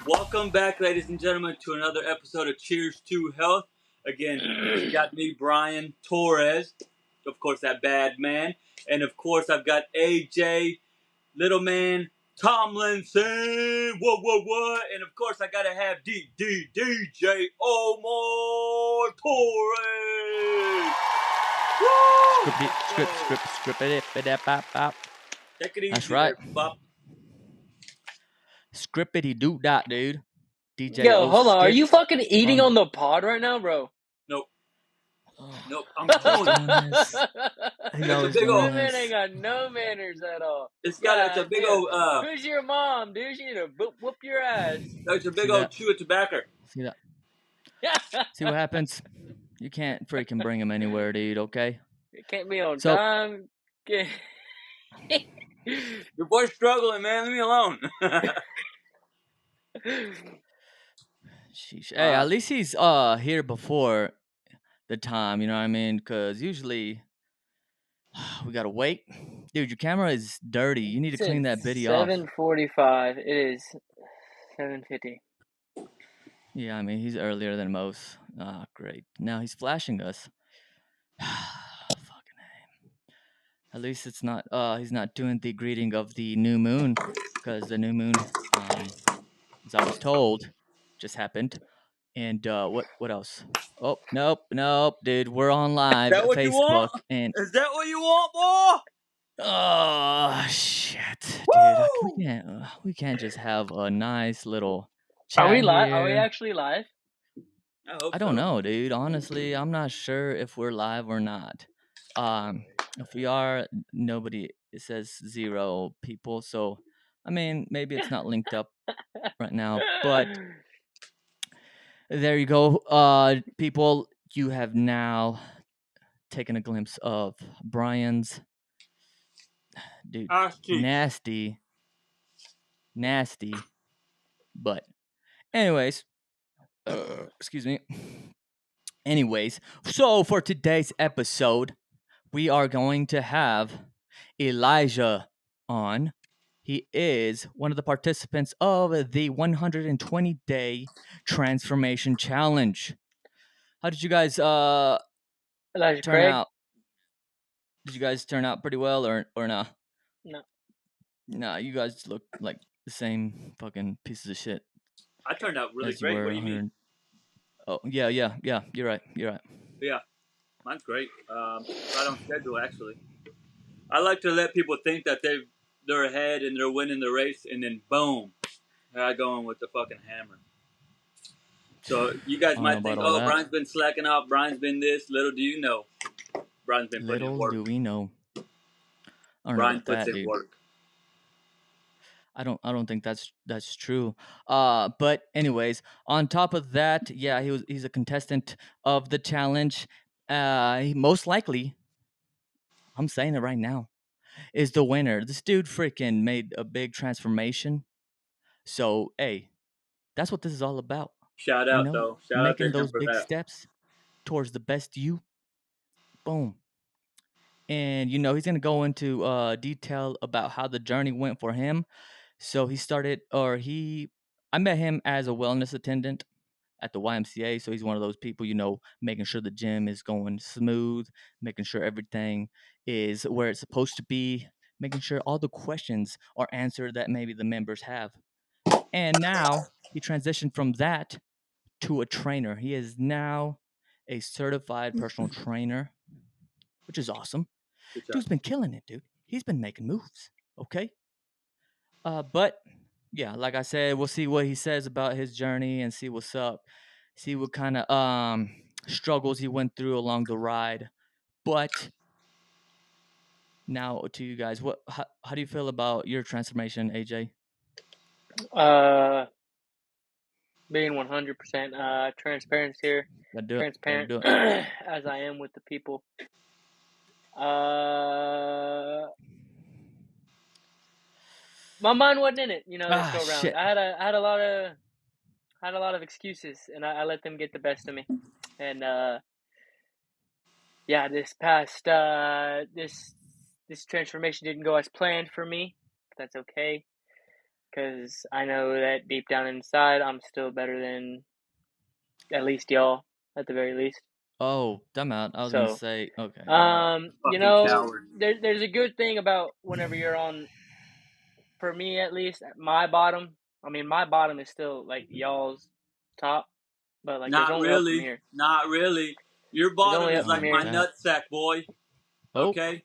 Welcome back, ladies and gentlemen, to another episode of Cheers to Health. Again, you got me, Brian Torres, of course, that bad man. And of course, I've got AJ, little man, Tomlinson, what? And of course, I gotta have DJ Omar Torres. Script. Take it easy. That's right. There, Bop. Scrippity doo dot, dude. DJ. Yo, hold on. Are you fucking eating on the pod right now, bro? Nope. I'm pulling. It's This man ain't got no manners at all. It's a big old. Who's your mom, dude? She need to whoop your ass. It's a big old chew of tobacco. See that? See what happens? You can't freaking bring him anywhere, dude. Okay. It can't be on time. Your boy's struggling, man. Leave me alone. Sheesh. Hey, at least he's here before the time. You know what I mean? Because usually we gotta wait. Dude, your camera is dirty. You need to clean that bitty off. 7:45. It is 7:50. Yeah, I mean he's earlier than most. Ah, great. Now he's flashing us. Fucking name. At least it's not. He's not doing the greeting of the new moon, because the new moon, as I was told, just happened. And what else? Oh, nope, dude. We're on live Is that what Facebook. You want? And is that what you want, boy? Oh shit, dude! We can't just have a nice little chat. Are we live? Here. Are we actually live? I don't know, dude. Honestly, I'm not sure if we're live or not. If we are, nobody. It says 0 people. So, I mean, maybe it's not linked up right now. But there you go, people. You have now taken a glimpse of Brian's. Dude, nasty. But anyways, excuse me. Anyways, so for today's episode, we are going to have Elijah on. He is one of the participants of the 120-day transformation challenge. How did you guys turn out? Did you guys turn out pretty well or not? No. Nah, you guys look like the same fucking pieces of shit. I turned out really great. What do you mean? Oh, yeah. You're right. Yeah, mine's great. Right on schedule, actually. I like to let people think that they're ahead and they're winning the race, and then boom, here I go in with the fucking hammer. So you guys might think, oh, Brian's been slacking off. Brian's been this. Little do you know, Brian's been putting in work. Little do we know. Brian puts in work. I don't think that's true. But anyways, on top of that, yeah, he's a contestant of the challenge. He most likely, I'm saying it right now, is the winner. This dude freaking made a big transformation. So hey, that's what this is all about. Shout out though. Shout out to him for making those big steps towards the best you. Boom. And he's gonna go into detail about how the journey went for him. So I met him as a wellness attendant at the YMCA. So he's one of those people, making sure the gym is going smooth, making sure everything is where it's supposed to be, making sure all the questions are answered that maybe the members have. And now he transitioned from that to a trainer. He is now a certified personal trainer, which is awesome. Dude's been killing it, dude. He's been making moves. Okay. But yeah, like I said, we'll see what he says about his journey and see what's up. See what kind of struggles he went through along the ride. But now to you guys, how do you feel about your transformation, AJ? Being 100% transparent here. Transparent as I am with the people. My mind wasn't in it, this go around. Shit. I had a lot of excuses, and I let them get the best of me. And this past this transformation didn't go as planned for me. That's okay, because I know that deep down inside, I'm still better than at least y'all, at the very least. Oh, dumb out. I was gonna say, okay. Coward. There's a good thing about whenever you're on, for me at least, my bottom. I mean, my bottom is still like y'all's top, but like there's Not only up from really. here. Not really. Your bottom is like my nutsack, boy. Oh. Okay.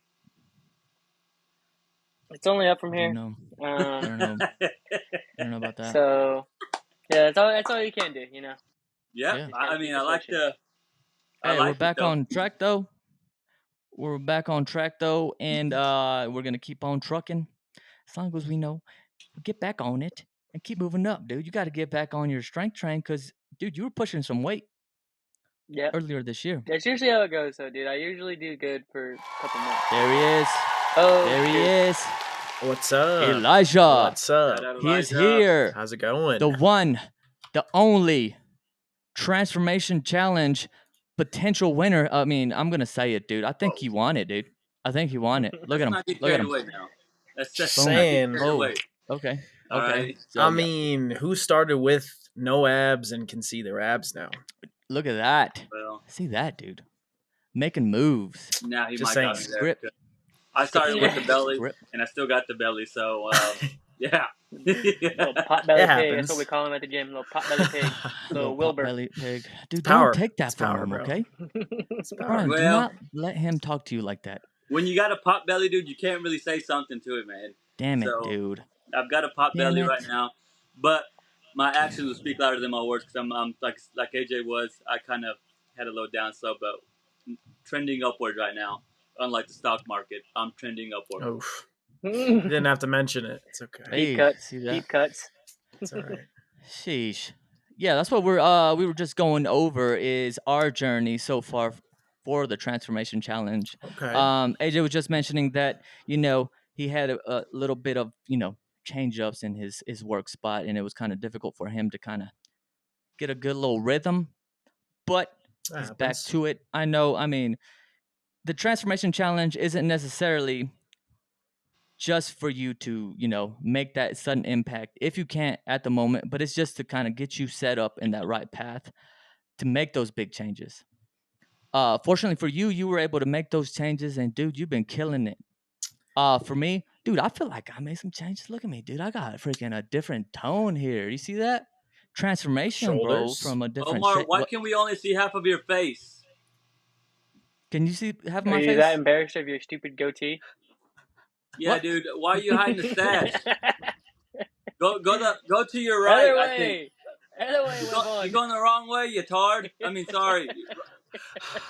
It's only up from I here. don't know. I don't know. I don't know about that. So, yeah, that's all you can do, you know. Yeah. I mean, I like the. Hey, we're back on track though. We're back on track though, and we're gonna keep on trucking as long as we know. We'll get back on it and keep moving up, dude. You got to get back on your strength train because, dude, you were pushing some weight. Yeah. Earlier this year. That's usually how it goes, though, dude. I usually do good for a couple months. There he is. Oh, there he is. What's up, Elijah? What's up? He is here. How's it going? The one, the only transformation challenge potential winner. I mean, I'm gonna say it, dude. I think he won it, dude. I think he won it. Look at him. Look at him. Away now. That's just saying. Away. Okay. All okay. right. So, I mean, who started with no abs and can see their abs now? Look at that. Well, see that, dude. Making moves. Now he just might saying. got me there. I started with the belly, and I still got the belly. So yeah. Little pot belly pig. That's what we call him at the gym. Little pot belly pig. Little Wilbur. Pot belly pig. Dude, power. Don't take that it's from power, him, bro. Okay? Brian, do not let him talk to you like that. When you got a pot belly, dude, you can't really say something to it, man. Damn it, dude. I've got a pot belly right now, but my actions will speak louder than my words because I'm like AJ was. I kind of had a low down slope, but trending upward right now. Unlike the stock market, I'm trending upward. Oof. You didn't have to mention it. It's okay. Deep cuts. Deep cuts. It's all right. Sheesh. Yeah, that's what we were just going over is our journey so far for the transformation challenge. Okay. AJ was just mentioning that, you know, he had a little bit of, you know, change ups in his work spot, and it was kind of difficult for him to kind of get a good little rhythm. But he's back to it. I know, I mean, the transformation challenge isn't necessarily just for you to, you know, make that sudden impact if you can't at the moment, but it's just to kind of get you set up in that right path to make those big changes. Fortunately for you, you were able to make those changes, and dude, you've been killing it. For me, dude, I feel like I made some changes. Look at me, dude. I got freaking a different tone here. You see that? Transformation, Shoulders. bro, from a different Omar, why can we only see half of your face? Can you see half my face? Are you face? that embarrassed of your stupid goatee? Yeah, what? Dude. Why are you hiding the stash? Go to your right. Other way. I think. Other way. You're going the wrong way, you tard. I mean, sorry.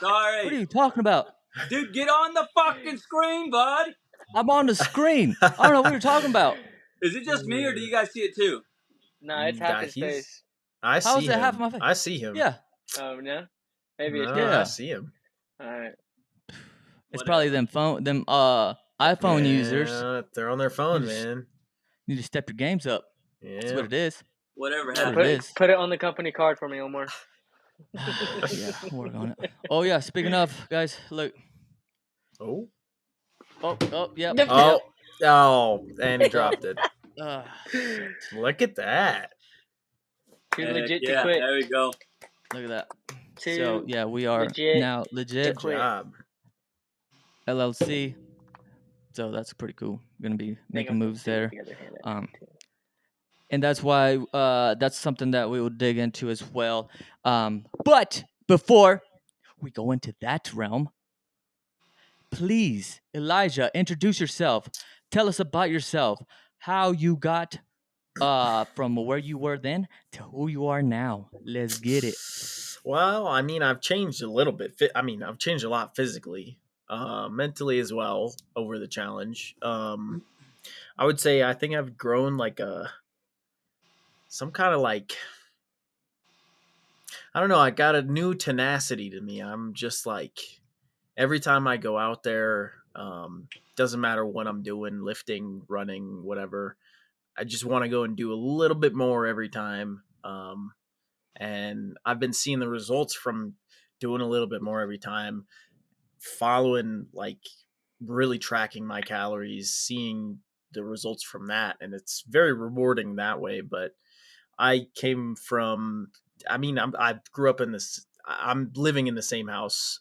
Sorry. What are you talking about? Dude, get on the fucking screen, bud. I'm on the screen. I don't know what you're talking about. Is it just me, or do you guys see it too? No, it's half his face. I see How is him. it half my face? I see him. Yeah. Oh, no? Maybe no, it's yeah. I see him. All right. It's probably them iPhone users. They're on their phone, man. You need to step your games up. Yeah. That's what it is. Whatever happened. Put it on the company card for me, Omar. Yeah, work on it. Oh yeah, speaking of, guys, look. Oh, yeah. Oh, and he dropped it. Shit. Look at that. Too legit to quit. There we go. Look at that. Too so yeah, we are now legit. Good job. LLC. So that's pretty cool. Gonna be making moves there. And that's why that's something that we will dig into as well. But before we go into that realm, please, Elijah, introduce yourself. Tell us about yourself. How you got from where you were then to who you are now. Let's get it. Well, I mean, I've changed a little bit. I've changed a lot physically, mentally as well over the challenge. I would say I think I've grown like some kind of like, I don't know. I got a new tenacity to me. I'm just like, every time I go out there, doesn't matter what I'm doing, lifting, running, whatever. I just want to go and do a little bit more every time. And I've been seeing the results from doing a little bit more every time, following, like really tracking my calories, seeing the results from that, and it's very rewarding that way. But I came from, I mean, I grew up in this. I'm living in the same house.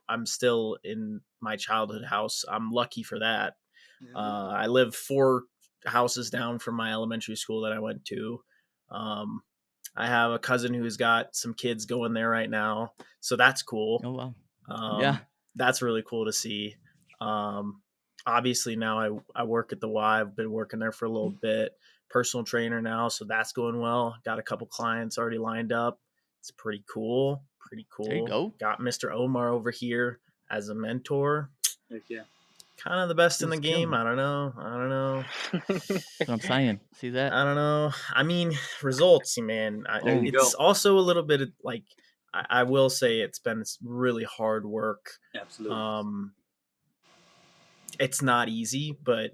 I'm still in my childhood house. I'm lucky for that. I live 4 houses down from my elementary school that I went to. Um, I have a cousin who's got some kids going there right now, so that's cool. Oh wow. Yeah. That's really cool to see. Um, Obviously, now I work at the Y. I've been working there for a little bit. Personal trainer now, so that's going well. Got a couple clients already lined up. It's pretty cool. Pretty There you cool. go. Got Mr. Omar over here as a mentor. Heck yeah. Kind of the best in the He's game. killing. I don't know. That's what I'm saying. See that? I don't know. I mean, results, man. There you It's go. also a little bit of, like, I will say it's been really hard work. Absolutely. It's not easy, but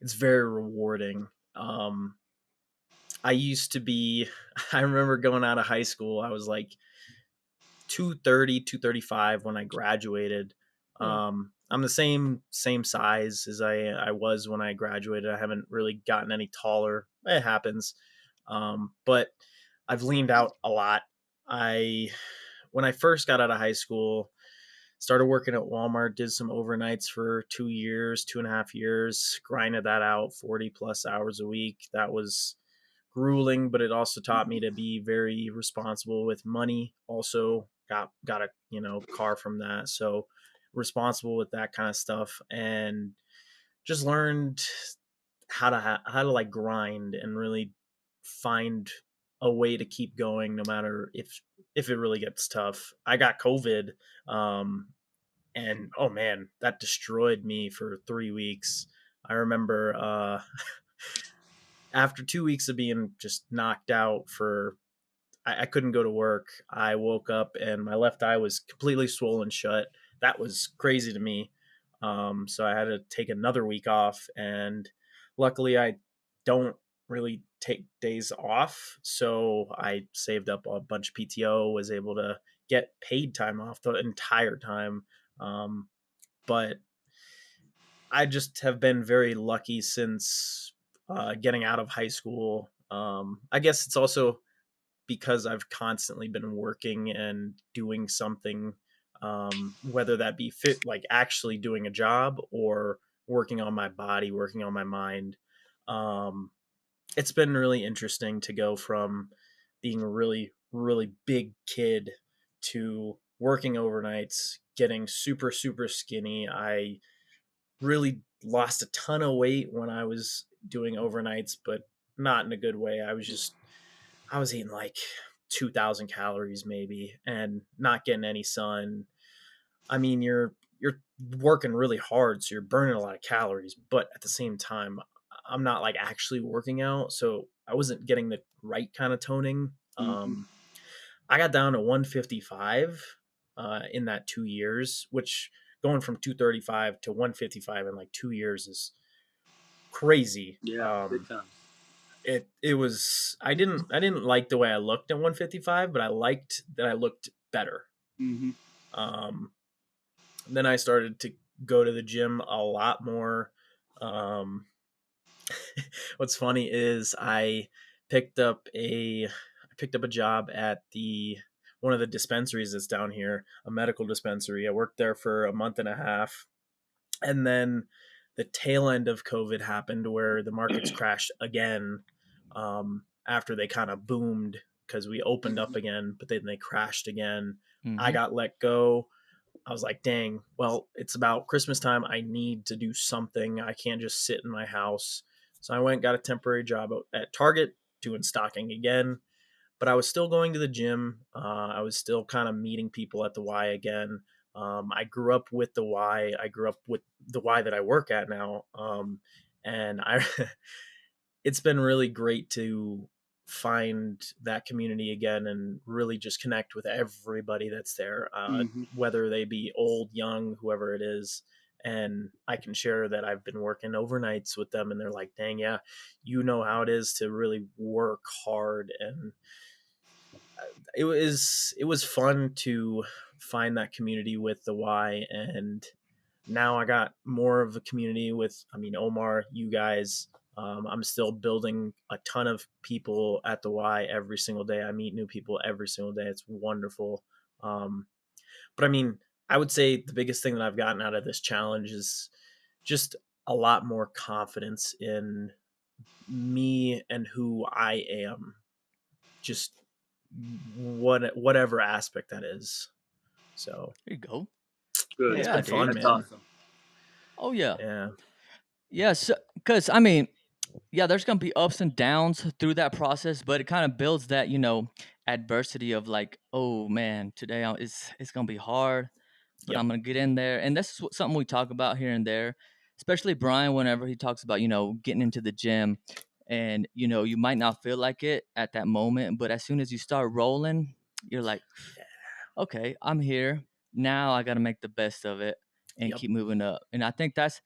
it's very rewarding. I used to be, I remember going out of high school, I was like 230, 235 when I graduated. I'm the same size as I was when I graduated. I haven't really gotten any taller. It happens. But I've leaned out a lot. When I first got out of high school, started working at Walmart, did some overnights for 2 years, 2.5 years, grinded that out 40 plus hours a week. That was grueling, but it also taught me to be very responsible with money. Also got a car from that, so responsible with that kind of stuff, and just learned how to like grind and really find a way to keep going no matter if it really gets tough. I got COVID, and oh man, that destroyed me for 3 weeks. I remember after 2 weeks of being just knocked out I couldn't go to work. I woke up and my left eye was completely swollen shut. That was crazy to me. So I had to take another week off, and luckily I don't really take days off. So I saved up a bunch of PTO, was able to get paid time off the entire time. But I just have been very lucky since getting out of high school. I guess it's also because I've constantly been working and doing something, whether that be fit, like actually doing a job, or working on my body, working on my mind. Um, it's been really interesting to go from being a really, really big kid to working overnights, getting super, super skinny. I really lost a ton of weight when I was doing overnights, but not in a good way. I was eating like 2,000 calories maybe and not getting any sun. I mean, you're working really hard, so you're burning a lot of calories, but at the same time, I'm not like actually working out, so I wasn't getting the right kind of toning. I got down to 155 in that 2 years, which going from 235 to 155 in like 2 years is crazy. Yeah, big time. It was, I didn't like the way I looked at 155, but I liked that I looked better. Um, then I started to go to the gym a lot more. Um, what's funny is picked up a I picked up a job at the one of the dispensaries that's down here, a medical dispensary. I worked there for a month and a half, and then the tail end of COVID happened where the markets crashed again, after they kind of boomed because we opened up again, but then they crashed again. I got let go. I was like, dang, well, it's about Christmas time. I need to do something. I can't just sit in my house. So I went and got a temporary job at Target doing stocking again. But I was still going to the gym. I was still kind of meeting people at the Y again. I grew up with the Y. I grew up with the Y that I work at now. And it's been really great to find that community again and really just connect with everybody that's there, whether they be old, young, whoever it is. And I can share that I've been working overnights with them, and they're like, dang, yeah, you know how it is to really work hard. And it was fun to find that community with the Y. And now I got more of a community with, Omar, you guys. I'm still building a ton of people at the Y every single day. I meet new people every single day. It's wonderful. Um, but I would say the biggest thing that I've gotten out of this challenge is just a lot more confidence in me and who I am. Just whatever aspect that is. So There you go. Good. it's Yeah, been fun, dude. That's man. awesome. Oh yeah. Yeah. Yes, because yeah, there's gonna be ups and downs through that process, but it kind of builds that adversity of like, oh man, today it's gonna be hard, but Yep. I'm gonna get in there, and this is something we talk about here and there, especially Brian whenever he talks about getting into the gym, and you might not feel like it at that moment, but as soon as you start rolling, you're like, Yeah. okay, I'm here now. I got to make the best of it and Yep. keep moving up, and I think that's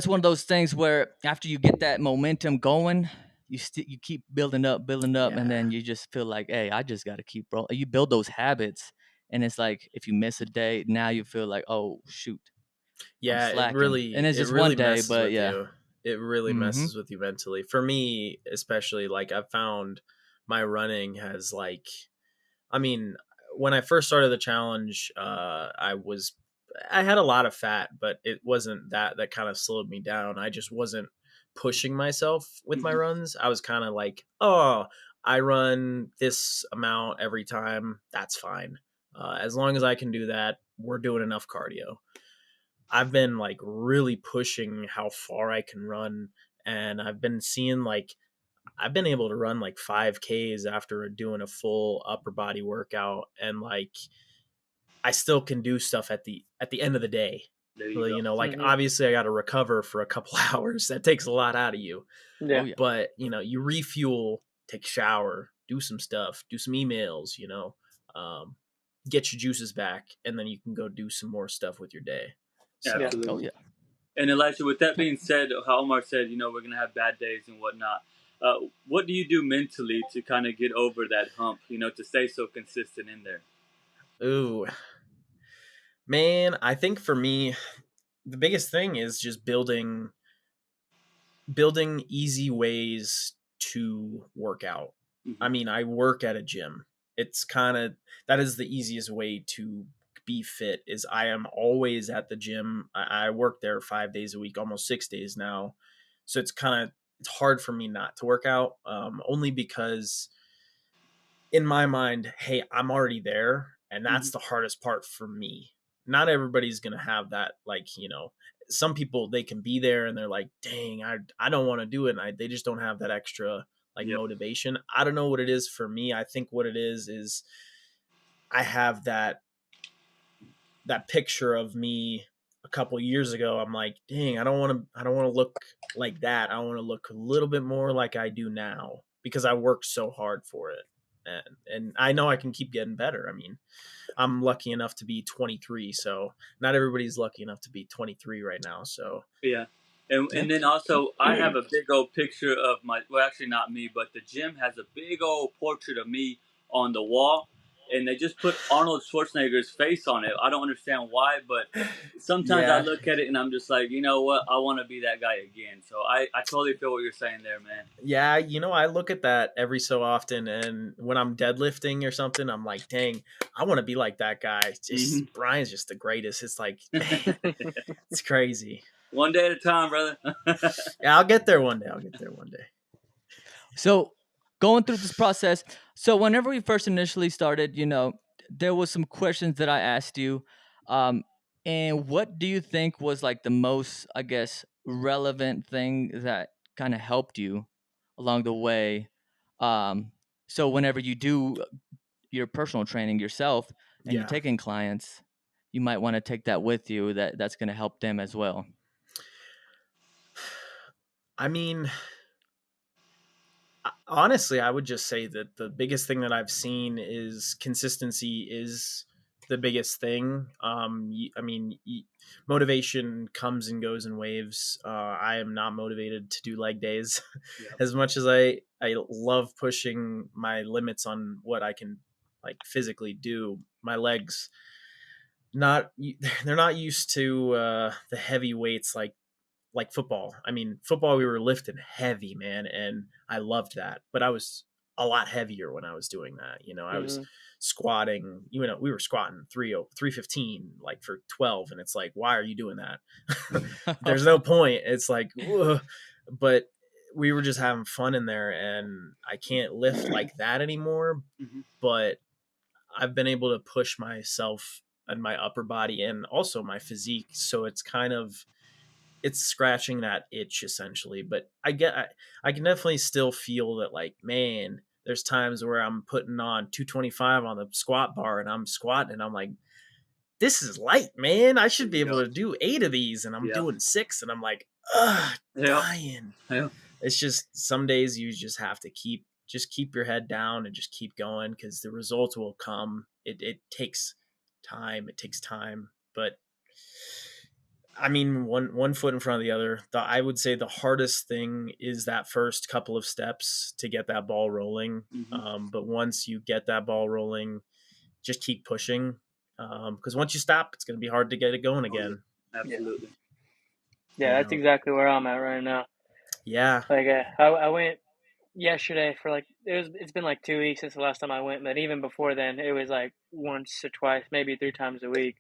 one of those things where after you get that momentum going, you keep building up, and Yeah. then you just feel like, hey, I just got to keep rolling. You build those habits, and it's like if you miss a day, now you feel like, oh shoot, I'm Yeah, it slacking, and really it's it just one really day, messes but with yeah, you. It really mm-hmm. messes with you mentally. For me, especially, like, I've found my running has, like, I mean, when I first started the challenge, I had a lot of fat, but it wasn't that kind of slowed me down. I just wasn't pushing myself with my Mhm. runs. I was kind of like, oh, I run this amount every time. That's fine. As long as I can do that, we're doing enough cardio. I've been like really pushing how far I can run, and I've been seeing like I've been able to run like 5Ks after doing a full upper body workout, and like I still can do stuff at the end of the day. There you Well, go. like Mm-hmm. obviously I got to recover for a couple hours. That takes a lot out of you. Oh Yeah. yeah, But, you refuel, take a shower, do some stuff, do some emails, um, get your juices back, and then you can go do some more stuff with your day. Yeah. So, oh Absolutely. yeah. And Elijah, with that being said, how Omar said, we're gonna have bad days and whatnot. What do you do mentally to kind of get over that hump? To stay so consistent in there. ooh, man, I think for me, the biggest thing is just building easy ways to work out. Hmm. I work at a gym. It's kind of that is the easiest way to be fit is I am always at the gym. I work there 5 days a week, almost 6 days now. So it's hard for me not to work out. Only because in my mind, hey, I'm already there, and Hmm. that's the hardest part for me. Not everybody's gonna have that, like, some people they can be there and they're like, dang, I don't want to do it, and they just don't have that extra like Yep. motivation. I don't know what it is for me. I think what it is I have that picture of me a couple years ago. I'm like, dang, I don't want to look like that. I want to look a little bit more like I do now because I worked so hard for it. And I know I can keep getting better. I'm lucky enough to be 23, so not everybody's lucky enough to be 23 right now. So Yeah. And, yeah, and then also, I have a big old picture of well, actually not me, but the gym has a big old portrait of me on the wall. And they just put Arnold Schwarzenegger's face on it. I don't understand why, but sometimes I yeah, look at it and I'm just like, you know what? I want to be that guy again. So I totally feel what you're saying there, man. yeah. I look at that every so often, and when I'm deadlifting or something, I'm like, dang, I want to be like that guy. It's Hmm. just Brian's just the greatest. It's like, man, it's crazy. One day at a time, brother. Yeah, I'll get there one day. I'll get there one day. So going through this process, so whenever we first initially started, there was some questions that I asked you, um, and what do you think was like the most, I guess, relevant thing that kind of helped you along the way? Um, so whenever you do your personal training yourself and you're Yeah. taking clients, you might want to take that with you. That's going to help them as well. I mean, honestly, I would just say that the biggest thing that I've seen is consistency is the biggest thing. Motivation comes and goes in waves. I am not motivated to do leg days Yep. as much as I love pushing my limits on what I can like physically do. My legs, not they're not used to the heavy weights like football. I mean, football we were lifting heavy, man, and I loved that. But I was a lot heavier when I was doing that. You know, I was Mm-hmm. squatting. You know, we were squatting 315 like for 12, and it's like, why are you doing that? There's no point. It's like, ugh. But we were just having fun in there, and I can't lift like that anymore. Mhm. But I've been able to push myself and my upper body and also my physique, so it's kind of it's scratching that itch essentially. But I can definitely still feel that, like, man, there's times where I'm putting on 225 on the squat bar and I'm squatting and I'm like, this is light, man. I should be able Yep. to do 8 of these, and I'm Yep. doing 6 and I'm like, ugh, Yep. dying. Yep. It's just some days you just have to keep your head down and just keep going, because the results will come. It takes time. It takes time. But I mean, one foot in front of the other. I would say the hardest thing is that first couple of steps to get that ball rolling. But once you get that ball rolling, just keep pushing. Because once you stop, it's going to be hard to get it going again. Absolutely. Yeah, that's exactly where I'm at right now. Yeah. Like I went yesterday for like it's been like 2 weeks since the last time I went, but even before then it was like once or twice, maybe 3 times a week.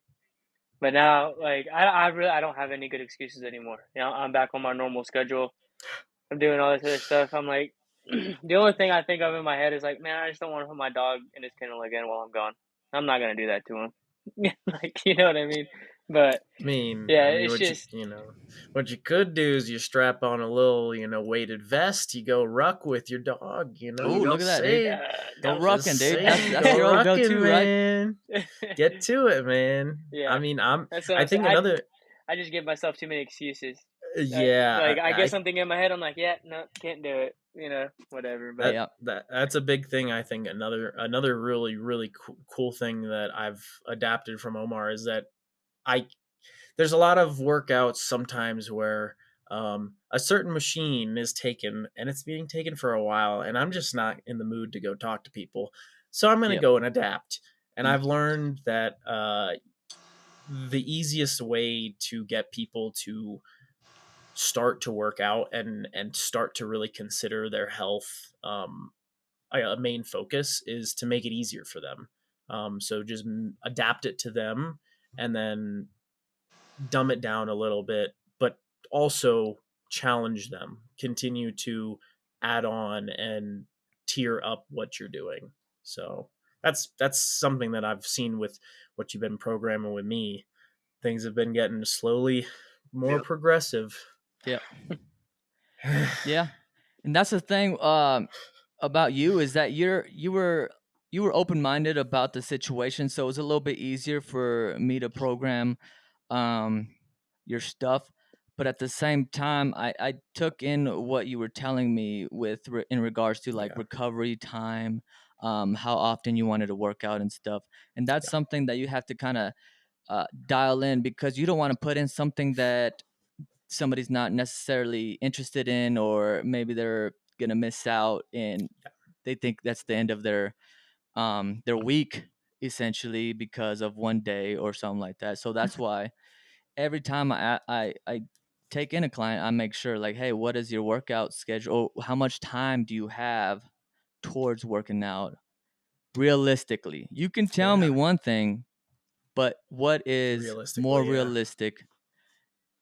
But now, like I really I don't have any good excuses anymore. You know, I'm back on my normal schedule. I'm doing all this other stuff. I'm like, the only thing I think of in my head is like, man, I just don't want to put my dog in his kennel again while I'm gone. I'm not gonna do that to him. Like, you know what I mean? But I mean, yeah, it's just what you could do is you strap on a little, weighted vest. You go ruck with your dog. Oh, look at that, dude. Go no. rucking, dude. That's Go your old rucking, go-to, right? man. Get to it, man. Yeah, I mean, that's what I I'm saying. think another. I just give myself too many excuses. Yeah, Like I get something in my head, I'm like, yeah, no, can't do it. You know, whatever. But that's a big thing. I think another really really cool thing that I've adapted from Omar is that I there's a lot of workouts sometimes where a certain machine is taken and it's being taken for a while, and I'm just not in the mood to go talk to people, so I'm going to go and adapt. And I've learned that the easiest way to get people to start to work out and start to really consider their health a main focus is to make it easier for them. So just adapt it to them, and then dumb it down a little bit, but also challenge them. Continue to add on and tier up what you're doing. So that's something that I've seen with what you've been programming with me. Things have been getting slowly more progressive. Yeah. Yeah. And that's the thing about you, is that you were open-minded about the situation, so it was a little bit easier for me to program your stuff. But at the same time, I took in what you were telling me in regards to like recovery time, how often you wanted to work out and stuff. And that's something that you have to kind of dial in, because you don't want to put in something that somebody's not necessarily interested in, or maybe they're gonna miss out and they think that's the end of their week, essentially, because of one day or something like that. So that's why every time I take in a client, I make sure, like, hey, what is your workout schedule? How much time do you have towards working out realistically? You can tell me one thing, but what is more realistic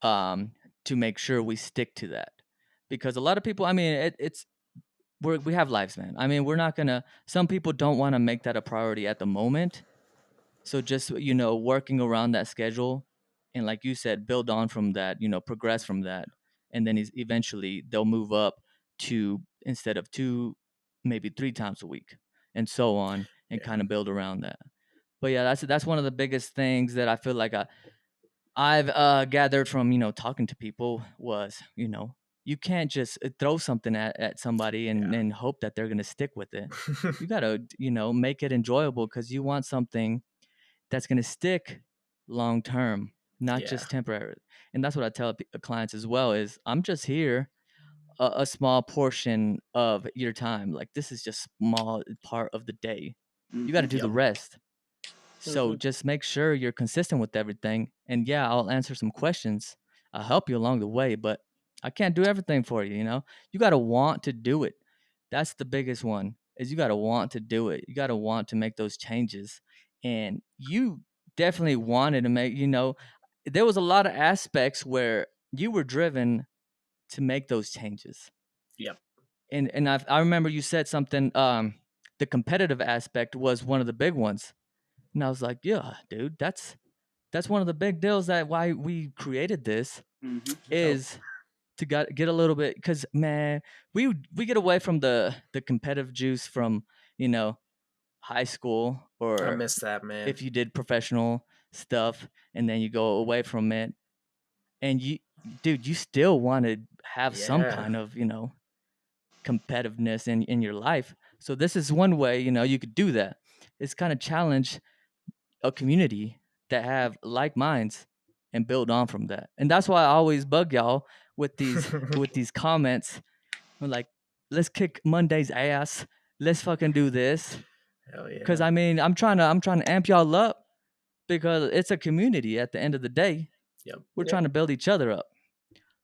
to make sure we stick to that? Because a lot of people, I mean, we have lives, man. I mean, we're not gonna. Some people don't want to make that a priority at the moment. So just working around that schedule, and like you said, build on from that. Progress from that, and then eventually they'll move up to, instead of 2, maybe 3 times a week, and so on, and kind of build around that. But yeah, that's one of the biggest things that I feel like I've gathered from talking to people was, you can't just throw something at somebody and hope that they're gonna stick with it. You gotta make it enjoyable, because you want something that's gonna stick long term, not just temporary. And that's what I tell clients as well, is I'm just here a small portion of your time. Like, this is just small part of the day. You got to do the rest. So just make sure you're consistent with everything. And yeah, I'll answer some questions. I'll help you along the way, but I can't do everything for you, you know? You got to want to do it. That's the biggest one. Is you got to want to do it. You got to want to make those changes. And you definitely wanted to make, you know, there was a lot of aspects where you were driven to make those changes. Yep. And I remember you said something the competitive aspect was one of the big ones. And I was like, yeah, dude, that's one of the big deals that why we created this is to get a little bit, because man, we get away from the competitive juice from, you know, high school, I or miss that, man. if you did professional stuff and then you go away from it, and you still want to have some Yeah. kind of, you know, competitiveness in your life. So this is one way, you know, you could do that. It's kind of challenge a community that have like minds and build on from that. And that's why I always bug y'all with these comments. I'm like, let's kick Monday's ass. Let's fucking do this. Hell yeah. Cause I mean, I'm trying to amp y'all up, because it's a community at the end of the day. Yep. We're trying to build each other up.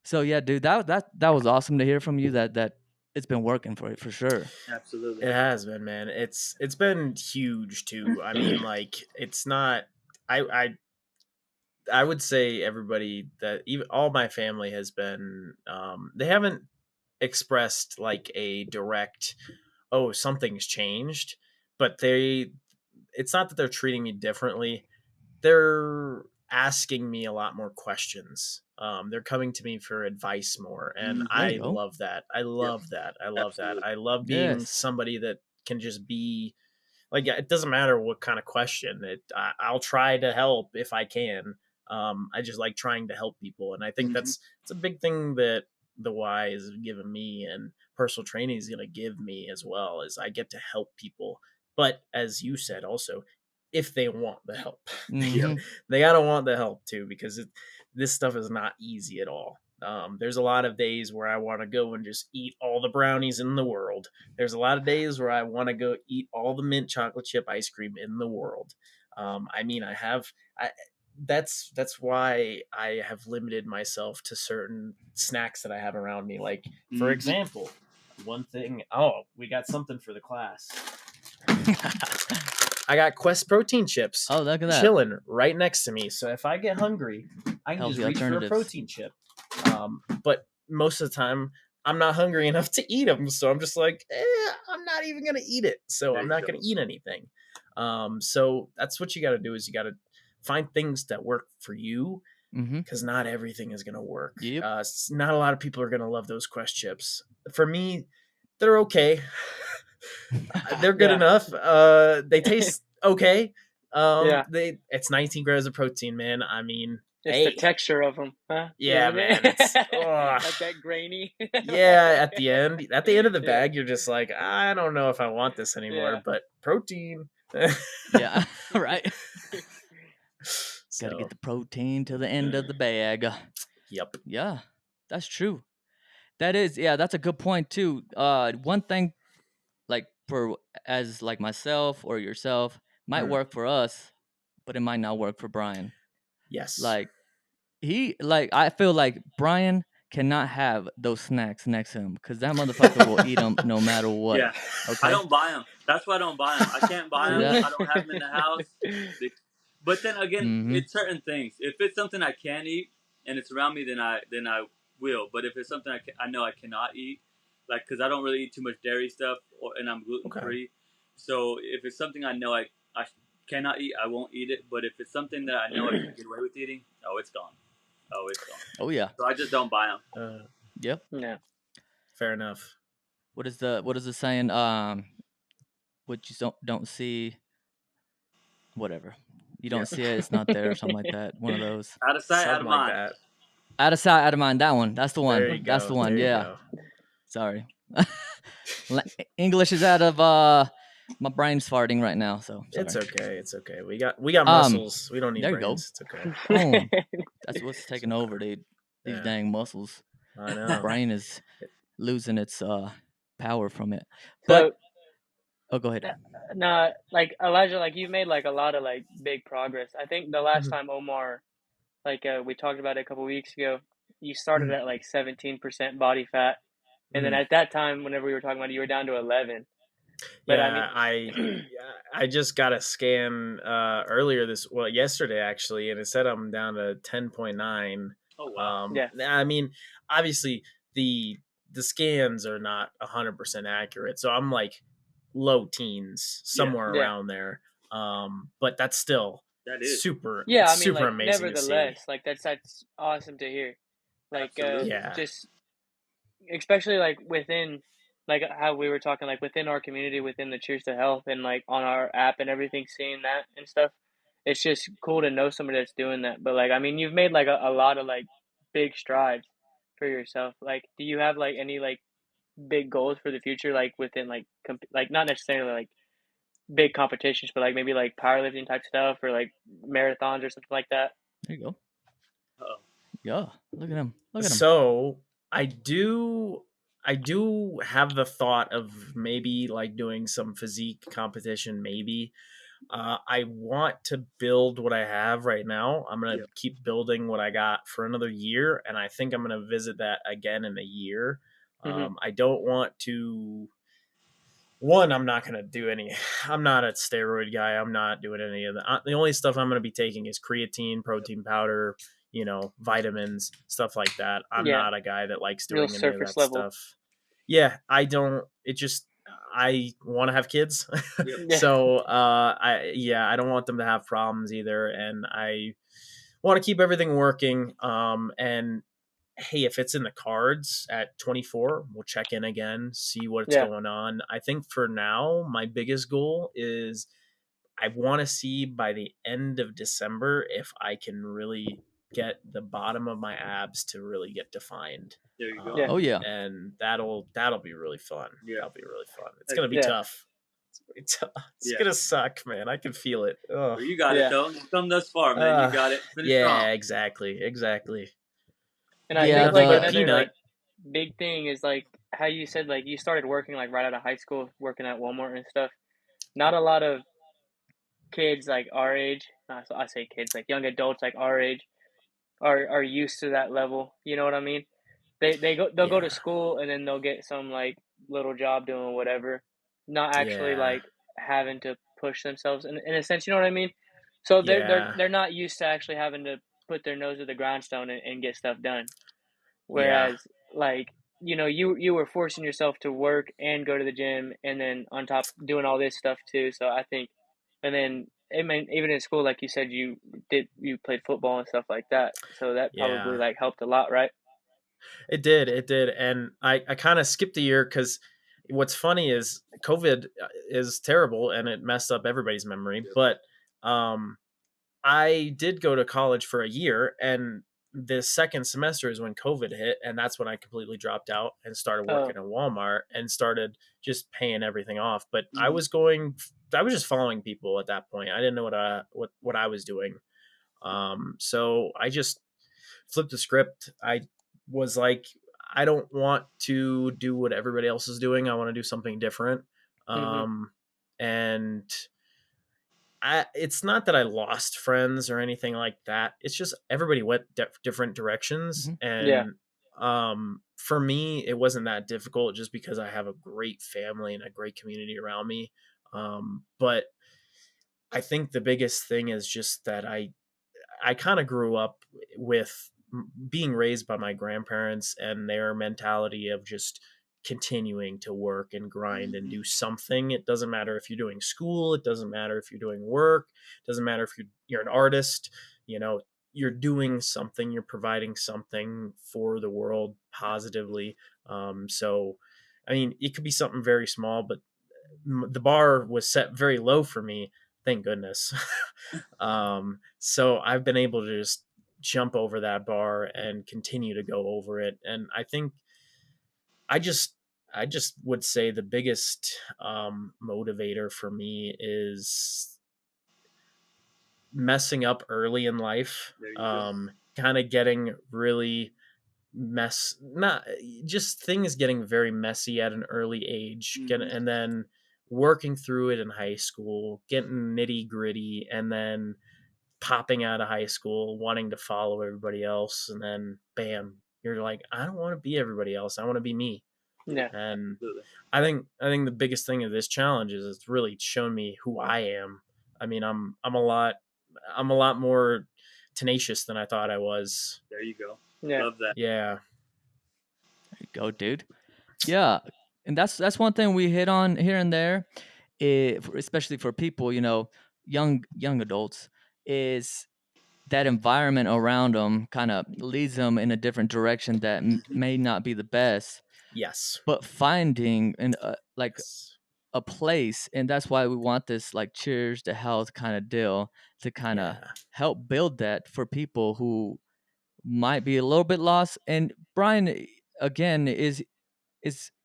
So yeah, dude, that was awesome to hear from you that it's been working for you for sure. Absolutely. It has been, man. It's been huge too. I mean, like, it's not. I would say everybody that even all my family has been. They haven't expressed like a direct, oh, something's changed, but it's not that they're treating me differently. They're asking me a lot more questions. They're coming to me for advice more, and There you I go. love that. I love that. I love that. Absolutely. I love being Yes. somebody that can just be like, it doesn't matter what kind of question. I'll try to help if I can. I just like trying to help people, and I think it's a big thing that the Y is giving me, and personal training is going to give me as well. Is I get to help people, but as you said, also, if they want the help, Mhm. they gotta want the help too, because this stuff is not easy at all. There's a lot of days where I want to go and just eat all the brownies in the world. There's a lot of days where I want to go eat all the mint chocolate chip ice cream in the world. I mean, that's why I have limited myself to certain snacks that I have around me. Like, for example, one thing. Oh, we got something for the class. I got Quest protein chips. Oh, look at that. Chilling right next to me. So if I get hungry, I can Healthy just reach for a alternatives. protein chip. But most of the time, I'm not hungry enough to eat them. So I'm just like, I'm not even going to eat it. So There I'm you not go. going to eat anything. So that's what you got to do, is you got to find things that work for you, Mhm. because not everything is going to work. Yep. Not a lot of people are going to love those Quest chips. For me, they're okay. They're good enough. They taste okay. It's 19 grams of protein, man. I mean, It's the texture of them, huh? Yeah, man. It's like that grainy. Yeah. At the end of the bag, you're just like, I don't know if I want this anymore. Yeah. But protein. Yeah, right. So, Gotta get the protein to the end of the bag. Yep. Yeah, that's true. That is, yeah, that's a good point too. One thing, like for as like myself or yourself, might work for us, but it might not work for Brian. Yes. Like I feel like Brian cannot have those snacks next to him, because that motherfucker will eat them no matter what. Yeah. Okay. I don't buy them. That's why I don't buy them. I can't buy them. Yeah. I don't have them in the house. But then again, it's certain things. If it's something I can eat and it's around me, then I will. But if it's something I know I cannot eat, like, because I don't really eat too much dairy stuff, and I'm gluten free. Okay. So if it's something I know I cannot eat, I won't eat it. But if it's something that I know I can get away with eating, it's gone. It's gone. Oh yeah. So I just don't buy them. Yep. Yeah. Fair enough. What is the saying? What you don't see, whatever. You don't see it, it's not there, or something like that. One of those. Out of sight, out of Something like mind. that. Out of sight, out of mind. That one. That's the one. There you That's go. the one. There you Yeah. go. Sorry. English is out of my brain's farting right now, so sorry. It's okay. It's okay. We got muscles. We don't need there you brains. It's okay. Boom. That's what's taking over, dude. These Yeah. dang muscles. I know. My brain is losing its power from it. So, But Oh, go ahead. No, like Elijah, like you've made like a lot of like big progress. I think the last Mhm. time Omar, like we talked about it a couple weeks ago, you started Mhm. at like 17% body fat, and then Mhm. at that time, whenever we were talking about it, you were down to 11. But I Yeah, mean, I just got a scan earlier yesterday actually, and it said I'm down to 10.9. Oh wow. yeah, I mean, obviously the the scans are not 100% accurate, so I'm like low teens, Yeah, somewhere yeah, around there. But that's still that is super. yeah. It's I mean, super like amazing to see. nevertheless, like that's awesome to hear. Like absolutely. Yeah, just especially like within like how we were talking like within our community within the Cheers to Health and like on our app and everything seeing that and stuff, it's just cool to know somebody that's doing that. But like I mean you've made like a lot of like big strides for yourself. Like do you have like any like big goals for the future like within like like not necessarily like big competitions but like maybe like powerlifting type stuff or like marathons or something like that? There you go. Uh-oh. Yeah. Look at him. Look at him. so I do have the thought of maybe like doing some physique competition, maybe. I want to build what I have right now. I'm gonna Yeah. keep building what I got for another year, and I think I'm gonna visit that again in a year. Mm-hmm. I don't want to. One, I'm not gonna do any. I'm not a steroid guy. I'm not doing any of that. The only stuff I'm gonna be taking is creatine, protein powder, vitamins, stuff like that. I'm Yeah, not a guy that likes real doing any of surface that level. stuff. Yeah, I don't. It just I want to have kids, Yep. Yeah, so I don't want them to have problems either, and I want to keep everything working. And hey, if it's in the cards at 24, we'll check in again, see what's yeah, going on. I think for now, my biggest goal is I want to see by the end of December if I can really get the bottom of my abs to really get defined. There you go. yeah, Oh yeah. And that'll be really fun. Yeah. That'll be really fun. It's Heck gonna be yeah, tough. It's gonna be tough. It's yeah. gonna suck, man. I can feel it. Oh, Well, you got it yeah. though. You've come thus far, man. You got it. Finish yeah, strong. exactly. And I Yeah. think Nothing like but The another peanut. like big thing is like how you said like you started working like right out of high school, working at Walmart and stuff. Not a lot of kids like our age, I say kids, like young adults like our age are used to that level. You know what I mean? They'll go to Yeah, school and then they'll get some like little job doing whatever, not actually yeah, like having to push themselves in a sense. You know what I mean? So yeah, they're not used to actually having to put their nose to the grindstone and get stuff done. yeah, Whereas, like, you were forcing yourself to work and go to the gym, and then on top doing all this stuff too. So I think, and then I mean, even in school, like you said, you played football and stuff like that. So that probably yeah. like helped a lot, right? It did, and I kind of skipped a year because what's funny is COVID is terrible and it messed up everybody's memory. Yep. But um, I did go to college for a year, and the second semester is when COVID hit, and that's when I completely dropped out and started Oh, working at Walmart and started just paying everything off. But Mhm. I was just following people at that point. I didn't know what I was doing. So I just flipped the script. I was like, I don't want to do what everybody else is doing. I want to do something different. mm-hmm. And it's not that I lost friends or anything like that. It's just everybody went different directions, mhm. Yeah, and for me, it wasn't that difficult just because I have a great family and a great community around me. But I think the biggest thing is just that I kind of grew up with being raised by my grandparents and their mentality of just continuing to work and grind and Mhm. do something. It doesn't matter if you're doing school, it doesn't matter if you're doing work, it doesn't matter if you're an artist, you know, you're doing something, you're providing something for the world positively. So I mean, it could be something very small, but the bar was set very low for me, thank goodness. So I've been able to just jump over that bar and continue to go over it. And I think I just I just would say the biggest motivator for me is messing up early in life, There you go. kind of getting really mess not just things getting very messy at an early age, Mhm. and then working through it in high school, getting nitty gritty, and then popping out of high school, wanting to follow everybody else, and then bam, you're like, I don't want to be everybody else. I want to be me. Yeah. And Absolutely. I think the biggest thing of this challenge is it's really shown me who I am. I mean, I'm a lot more tenacious than I thought I was. There you go. Yeah. Love that. Yeah. There you go, dude. Yeah, and that's one thing we hit on here and there, especially for people, you know, young adults, is that environment around them kind of leads them in a different direction that may not be the best, Yes. but finding like Yes. a place, and that's why we want this like cheers to health kind of deal to kind of Yeah. help build that for people who might be a little bit lost. And Brian, again, is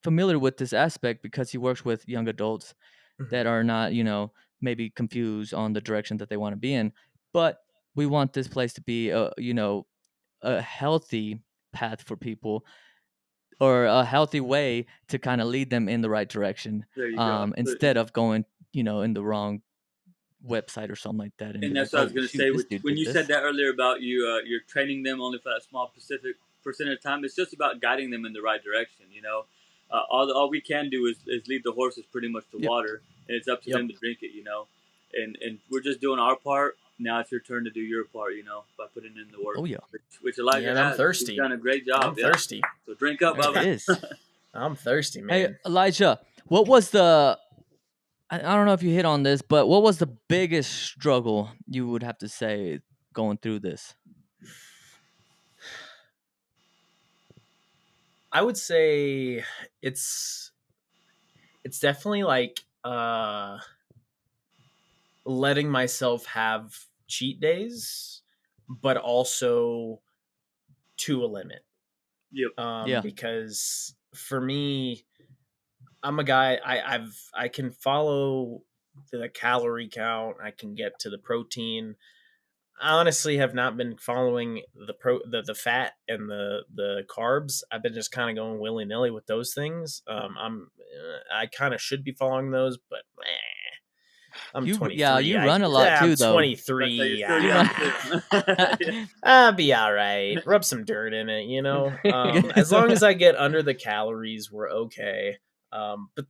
familiar with this aspect because he works with young adults Mhm. that are not, you know, maybe confused on the direction that they want to be in. But we want this place to be a, you know, a healthy path for people, or a healthy way to kind of lead them in the right direction, There you go. instead of going, you know, in the wrong website or something like that and And be like, that's what I was oh gonna shoot, say. this dude When did you said this. that earlier about you're training them only for that small specific percent of time, it's just about guiding them in the right direction. You know, all we can do is lead the horses pretty much to Yep. water, and it's up to them to drink it. You know, and we're just doing our part. Now it's your turn to do your part. You know, by putting in the work. Oh yeah, Which Elijah Yeah, and I'm has. thirsty. He's done a great job. I'm thirsty. So drink up, there it Bubba. is. I'm thirsty, Hey man. Elijah, what was the, I don't know if you hit on this, but what was the biggest struggle you would have to say going through this? I would say it's definitely like letting myself have cheat days, but also to a limit. Yep. Yeah. Because for me, I'm a guy. I can follow the calorie count. I can get to the protein. I honestly have not been following the fat and the carbs. I've been just kind of going willy nilly with those things. I kind of should be following those, but I'm You 23. you run a lot I'm too though. But so you're 23. still You young run. too. I'll be all right. Rub some dirt in it, you know. As long as I get under the calories, we're okay. But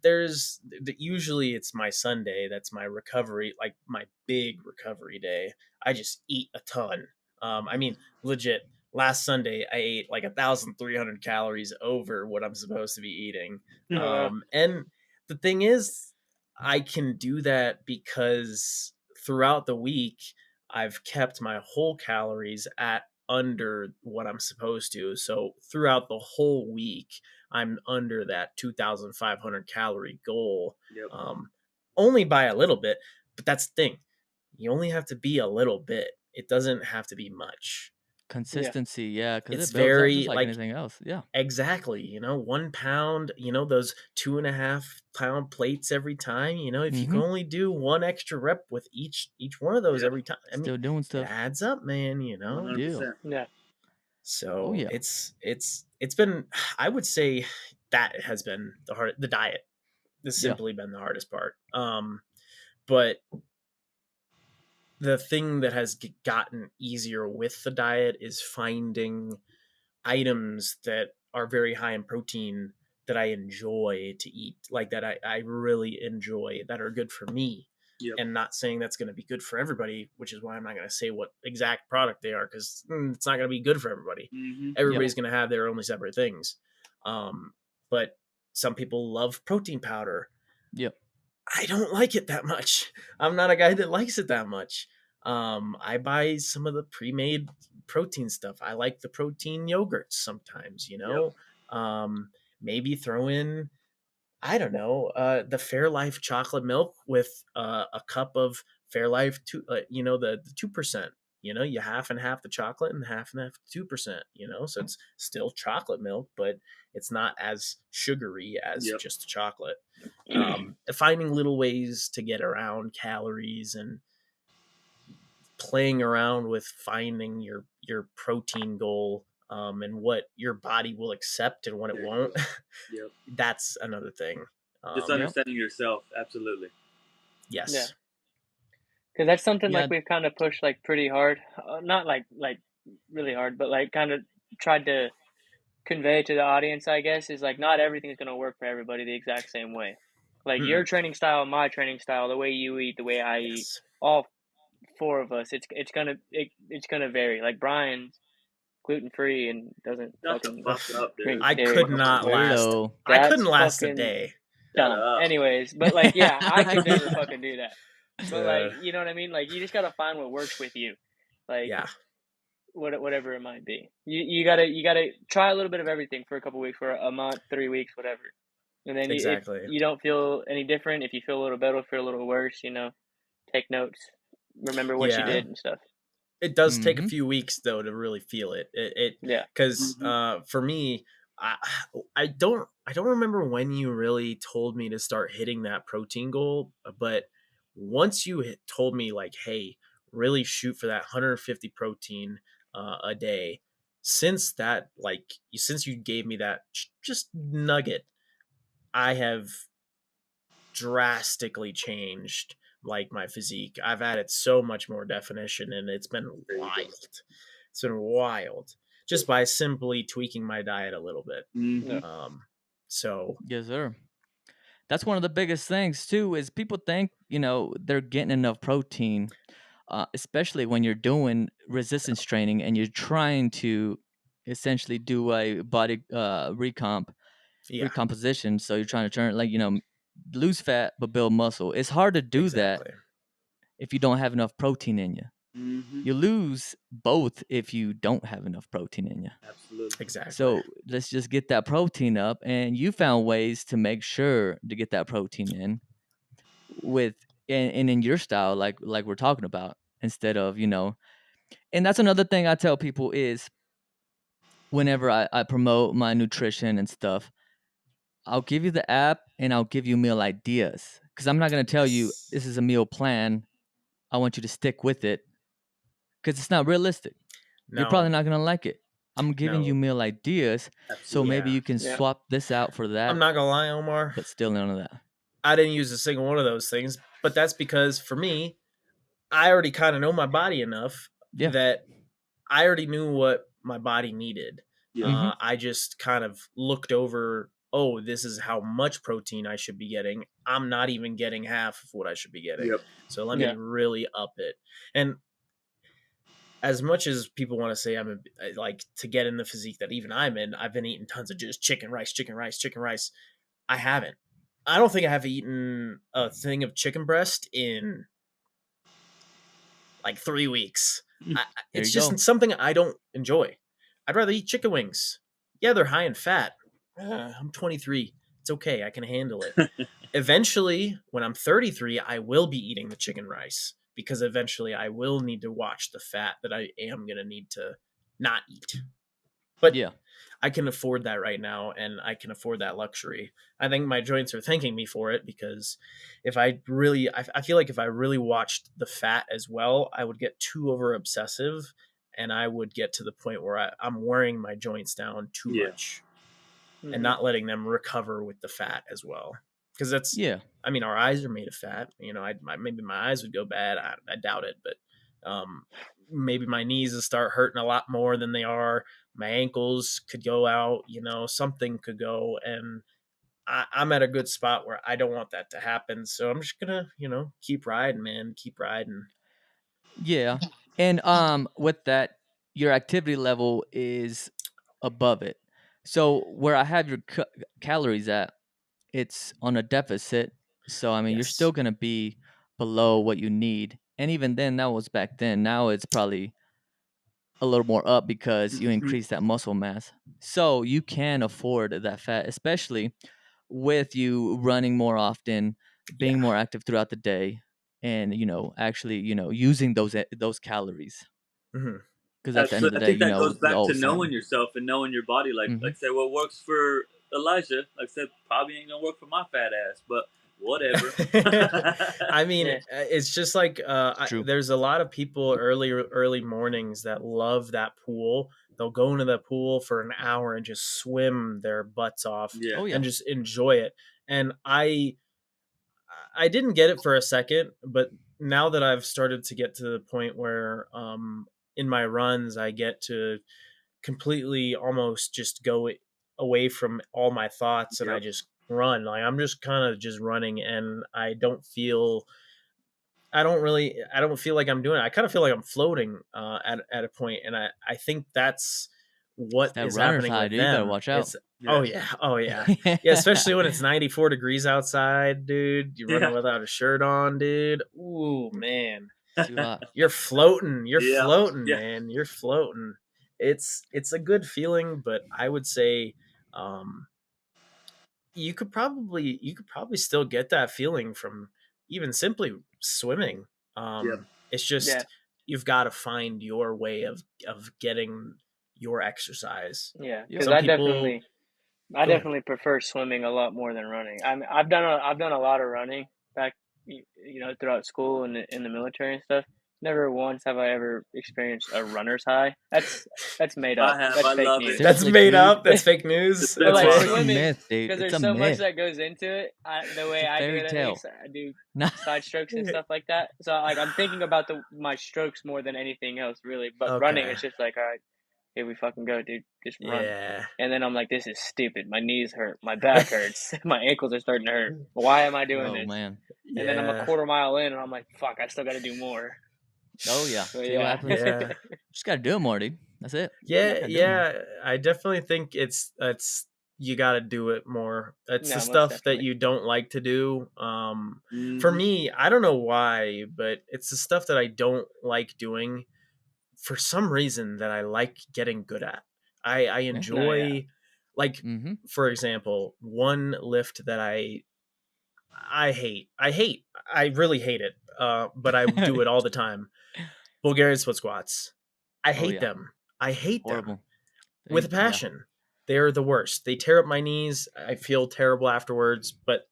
usually it's my Sunday. That's my recovery, like my big recovery day. I just eat a ton. I mean, legit. Last Sunday, I ate like 1,300 calories over what I'm supposed to be eating. And the thing is, I can do that because throughout the week, I've kept my whole calories at under what I'm supposed to. So throughout the whole week, I'm under that 2,500 calorie goal, Yep. only by a little bit. But that's the thing. You only have to be a little bit. It doesn't have to be much. Consistency, yeah, because It's it builds up just very like like anything else. Yeah. exactly, 1 pound, those 2.5 pound plates every time, if you can Mm-hmm. only do one extra rep with each one of those Yep. every time, I mean, Still doing it stuff. adds up, man, 100%. Yeah. Oh so yeah. it's been, I would say that has been the diet has Yeah. simply been the hardest part. But the thing that has gotten easier with the diet is finding items that are very high in protein that I enjoy to eat, like that I really enjoy, that are good for me. Yep. And not saying that's going to be good for everybody, which is why I'm not going to say what exact product they are, because it's not going to be good for everybody. Mm-hmm. Everybody's going to have their only separate things. But some people love protein powder. Yep. I don't like it that much. I'm not a guy that likes it that much. I buy some of the pre-made protein stuff. I like the protein yogurts sometimes, maybe throw in, I don't know, the Fairlife chocolate milk with a cup of Fairlife, the 2%, you half and half the chocolate and half 2%, so it's still chocolate milk, but it's not as sugary as Yep. just chocolate. Finding little ways to get around calories and playing around with finding your protein goal, and what your body will accept and what it won't. Yep. That's another thing. Just Yep. understanding yourself. Absolutely. Yes. Yeah. Because that's something Yeah. like we've kind of pushed like pretty hard, not like really hard, but like kind of tried to convey to the audience, I guess, is like not everything is going to work for everybody the exact same way. Like your Mm-mm. training style, my training style, the way you eat, the way I eat, Yes. all four of us, it's gonna vary. Like Brian's gluten free and doesn't Shut the fucking fuck Oof. up, dude. drink I dairy. could not last. Weirdo. I That's couldn't last a fucking day. Shut dumb. up. Anyways, but like, yeah, I could never fucking do that. But like, Uh, you know what I mean? Like, you just gotta find what works with you. Like, yeah. whatever it might be. You gotta try a little bit of everything for a couple weeks, for a month, 3 weeks, whatever. And then if Exactly. you don't feel any different, if you feel a little better, feel a little worse, take notes, remember what you Yeah. did and stuff. It does take a Mhm. few weeks though to really feel it. Yeah. Because Mhm. for me, I I don't remember when you really told me to start hitting that protein goal, but once you told me like, hey, really shoot for that 150 protein a day. Since that, like, since you gave me that just nugget, I have drastically changed like my physique. I've added so much more definition and it's been There you go. wild. It's been wild just by simply tweaking my diet a little bit. Mhm. So Yes, sir. That's one of the biggest things too. Is people think they're getting enough protein, especially when you're doing resistance training and you're trying to essentially do a body yeah, recomposition. So you're trying to turn lose fat but build muscle. It's hard to do that exactly. if you don't have enough protein in you. Mhm. You lose both if you don't have enough protein in you. Absolutely. Exactly. So let's just get that protein up, and you found ways to make sure to get that protein in with and in your style, like we're talking about, instead of And that's another thing I tell people is whenever I promote my nutrition and stuff, I'll give you the app and I'll give you meal ideas, because I'm not going to tell you Yes. this is a meal plan. I want you to stick with it because it's not realistic. You're No, probably not going to like it. I'm giving you no. meal ideas, so Absolutely. maybe Yeah. you can Yeah. swap this out for I'm that, not gonna lie, Omar. but still none of that. I didn't use a single one of those things, but that's because for me, I already kind of know my body enough Yeah. that I already knew what my body needed. Yeah. Mhm. I just kind of looked over, oh, this is how much protein I should be getting. I'm not even getting half of what I should be getting. Yep. So let Yeah. me really up it. And as much as people want to say like to get in the physique that even I'm in, I've been eating tons of just chicken rice, chicken rice, chicken rice. I haven't. I don't think I have eaten a thing of chicken breast in like 3 weeks. There It's you just go. something I don't enjoy. I'd rather eat chicken wings. Yeah, they're high in fat. I'm 23. It's okay. I can handle it. Eventually, when I'm 33, I will be eating the chicken rice because eventually I will need to watch the fat that I am going to need to not eat. But Yeah. I can afford that right now and I can afford that luxury. I think my joints are thanking me for it because if I really, I feel like if I really watched the fat as well, I would get too over obsessive and I would get to the point where I'm wearing my joints down too Yeah. much and Mhm. not letting them recover with the fat as well. Because that's, Yeah. I mean, our eyes are made of fat. Maybe my eyes would go bad. I doubt it, but maybe my knees will start hurting a lot more than they are. My ankles could go out. Something could go, and I'm at a good spot where I don't want that to happen. So I'm just gonna, keep riding, man. Keep riding. Yeah. And with that, your activity level is above it. So where I have your calories at, it's on a deficit. So I mean, you're Yes. still going to be below what you need. And even then, that was back then. Now it's probably a little more up because you Mhm. increase that muscle mass. So you can afford that fat, especially with you running more often, Yeah. being more active throughout the day, and actually using those calories. Mm-hmm. Because at the end of Absolutely. the I day, think that goes the back to old knowing saying. yourself and knowing your body. Like Hmm. I said, what works for Elijah, like I said, probably ain't gonna work for my fat ass. But whatever. I mean, Yeah. it's just like It's true. there's a lot of people early mornings that love that pool. They'll go into the pool for an hour and just swim their butts off Yeah. Oh yeah. and just enjoy it. And I didn't get it for a second, but now that I've started to get to the point where in my runs I get to completely almost just go away from all my thoughts, and I Yep. just run. Like I'm just kind of just running, and I don't feel like I'm doing it. I kind of feel like I'm floating at a point, and I think that's what that is runner's happening high, with dude. You better them. watch out. It's oh yeah, yeah, especially when it's 94 degrees outside, dude. You're running without a shirt on, dude. Ooh, man. Too hot. You're floating. You're Yeah. floating, Yeah. man. You're floating. It's a good feeling, but I would say you could probably still get that feeling from even simply swimming. Yep. It's just Yeah. you've got to find your way of getting your exercise. Yeah, Yep. because Some I people definitely Go ahead. prefer swimming a lot more than running. I mean, I've done a lot of running back, throughout school and in the military and stuff. Never once have I ever experienced a runner's high. That's made up. I have. That's I fake love news. it. That's Seriously, made dude. up. That's fake news. It's But been like fun. It's a swimming, myth, dude. because It's there's a so much myth. that goes into it. The way It's a I do fairy it, at tale. least, I do Nah. side strokes and stuff like that. So like I'm thinking about my strokes more than anything else, really. But running, Okay. it's just like, all right, here we fucking go, dude. Just run. Yeah. And then I'm like, this is stupid. My knees hurt. My back hurts. My ankles are starting to hurt. Why am I doing Oh this? man. And then I'm a Yeah. quarter mile in, and I'm like, fuck, I still got to do more. Oh yeah. So See what yeah. happens? Yeah. Just gotta do it more, dude. That's it. Yeah, Gotta do it more. yeah. I definitely think it's you got to do it more. It's No, the most stuff that definitely. you don't like to do. For Mhm. me, I don't know why, but it's the stuff that I don't like doing for some reason that I like getting good at. I enjoy like Mm-hmm. for example, one lift that I hate. I really hate it. But I do it all the time. Bulgarian split squats. I Oh hate yeah. them. I hate them Horrible. with a Yeah. passion. They're the worst. They tear up my knees. I feel terrible afterwards, but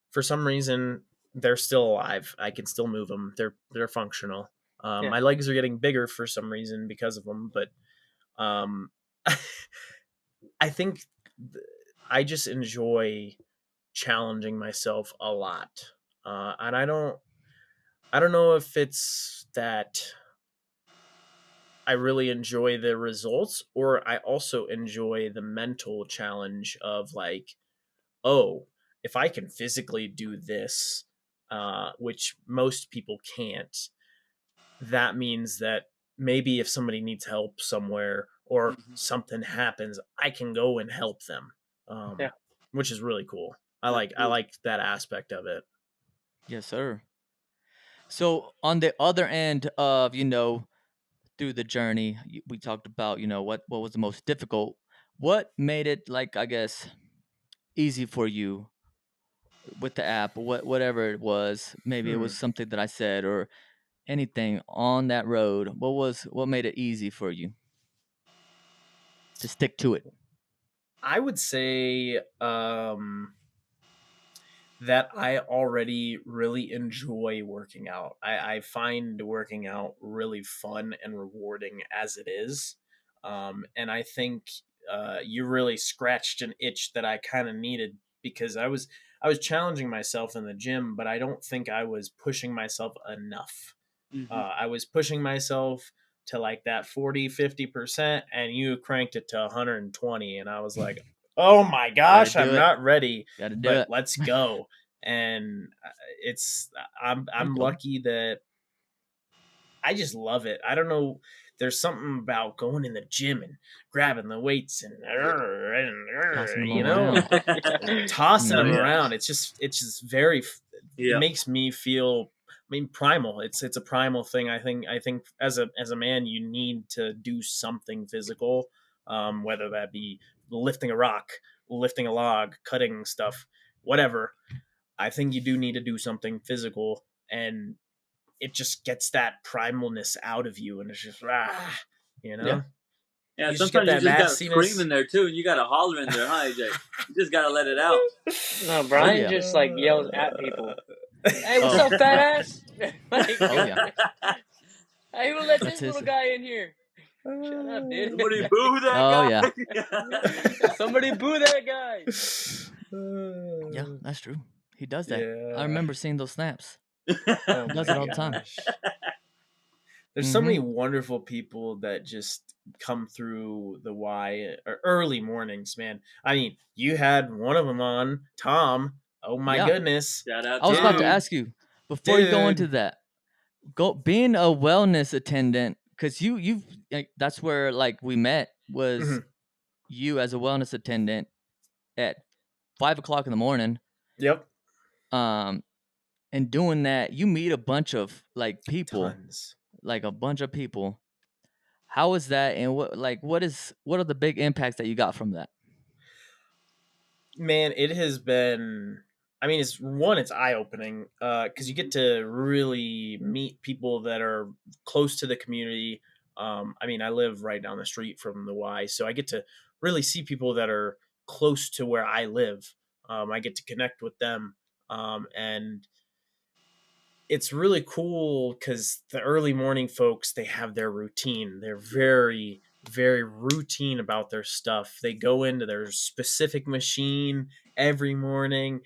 for some reason they're still alive. I can still move them. They're functional. Yeah. My legs are getting bigger for some reason because of them, but um, I think I just enjoy challenging myself a lot, and I don't know if it's that I really enjoy the results, or I also enjoy the mental challenge of like, oh, if I can physically do this, which most people can't, that means that maybe if somebody needs help somewhere or Mhm. something happens, I can go and help them, Yeah. which is really cool. I That's like cool. that aspect of it. Yes, sir. So on the other end of, through the journey, we talked about, what was the most difficult. What made it, like, I guess, easy for you with the app, whatever it was. Maybe it Hmm. was something that I said or anything on that road. What made it easy for you to stick to it? I would say that I already really enjoy working out. I find working out really fun and rewarding as it is. And I think you really scratched an itch that I kind of needed, because I was challenging myself in the gym, but I don't think I was pushing myself enough. Mhm. I was pushing myself to like that 40-50%, and you cranked it to 120, and I was like, oh my Gotta gosh, do I'm it. not ready, Gotta do but it. let's go. And it's Pretty I'm cool. lucky that I just love it. I don't know, there's something about going in the gym and grabbing the weights and Tossing them you all know, around. tossing them Mhm. around. It's just very it Yeah. makes me feel, I mean, primal. It's a primal thing. I think as a man you need to do something physical, whether that be lifting a rock, lifting a log, cutting stuff, whatever. I think you do need to do something physical, and it just gets that primalness out of you, and it's just you know. Yeah. Yeah. You just get Sometimes you that just gotta scream nastiness. in there too, and you gotta holler in there, huh, AJ? You just gotta let it out. No, Oh Brian yeah. just like yells at people. Hey, what's Oh. up, fat ass? Like, Oh yeah. hey, who let That's this little his. guy in here? Shut up, dude. Somebody boo that Oh guy. yeah. Somebody boo that guy. Yeah, that's true. He does that. I Yeah. remember seeing those snaps. Oh He my does it all the time. gosh. There's so Mm-hmm. many wonderful people that just come through the Y or early mornings, man. I mean, you had one of them on, Tom. Oh my Yeah. goodness. Shout out I was about to Tom. Dude, ask you before you go into that. Being a wellness attendant, because you've like, that's where like we met was Mhm. you as a wellness attendant at 5 o'clock in the morning. Yep. Um, and doing that, you meet a bunch of like people, Tons. like a bunch of people. How is that, and what are the big impacts that you got from that? Man, it has been, I mean, it's eye opening because you get to really meet people that are close to the community. I mean, I live right down the street from the Y, so I get to really see people that are close to where I live. I get to connect with them, and it's really cool because the early morning folks, they have their routine. They're very, very routine about their stuff. They go into their specific machine every morning,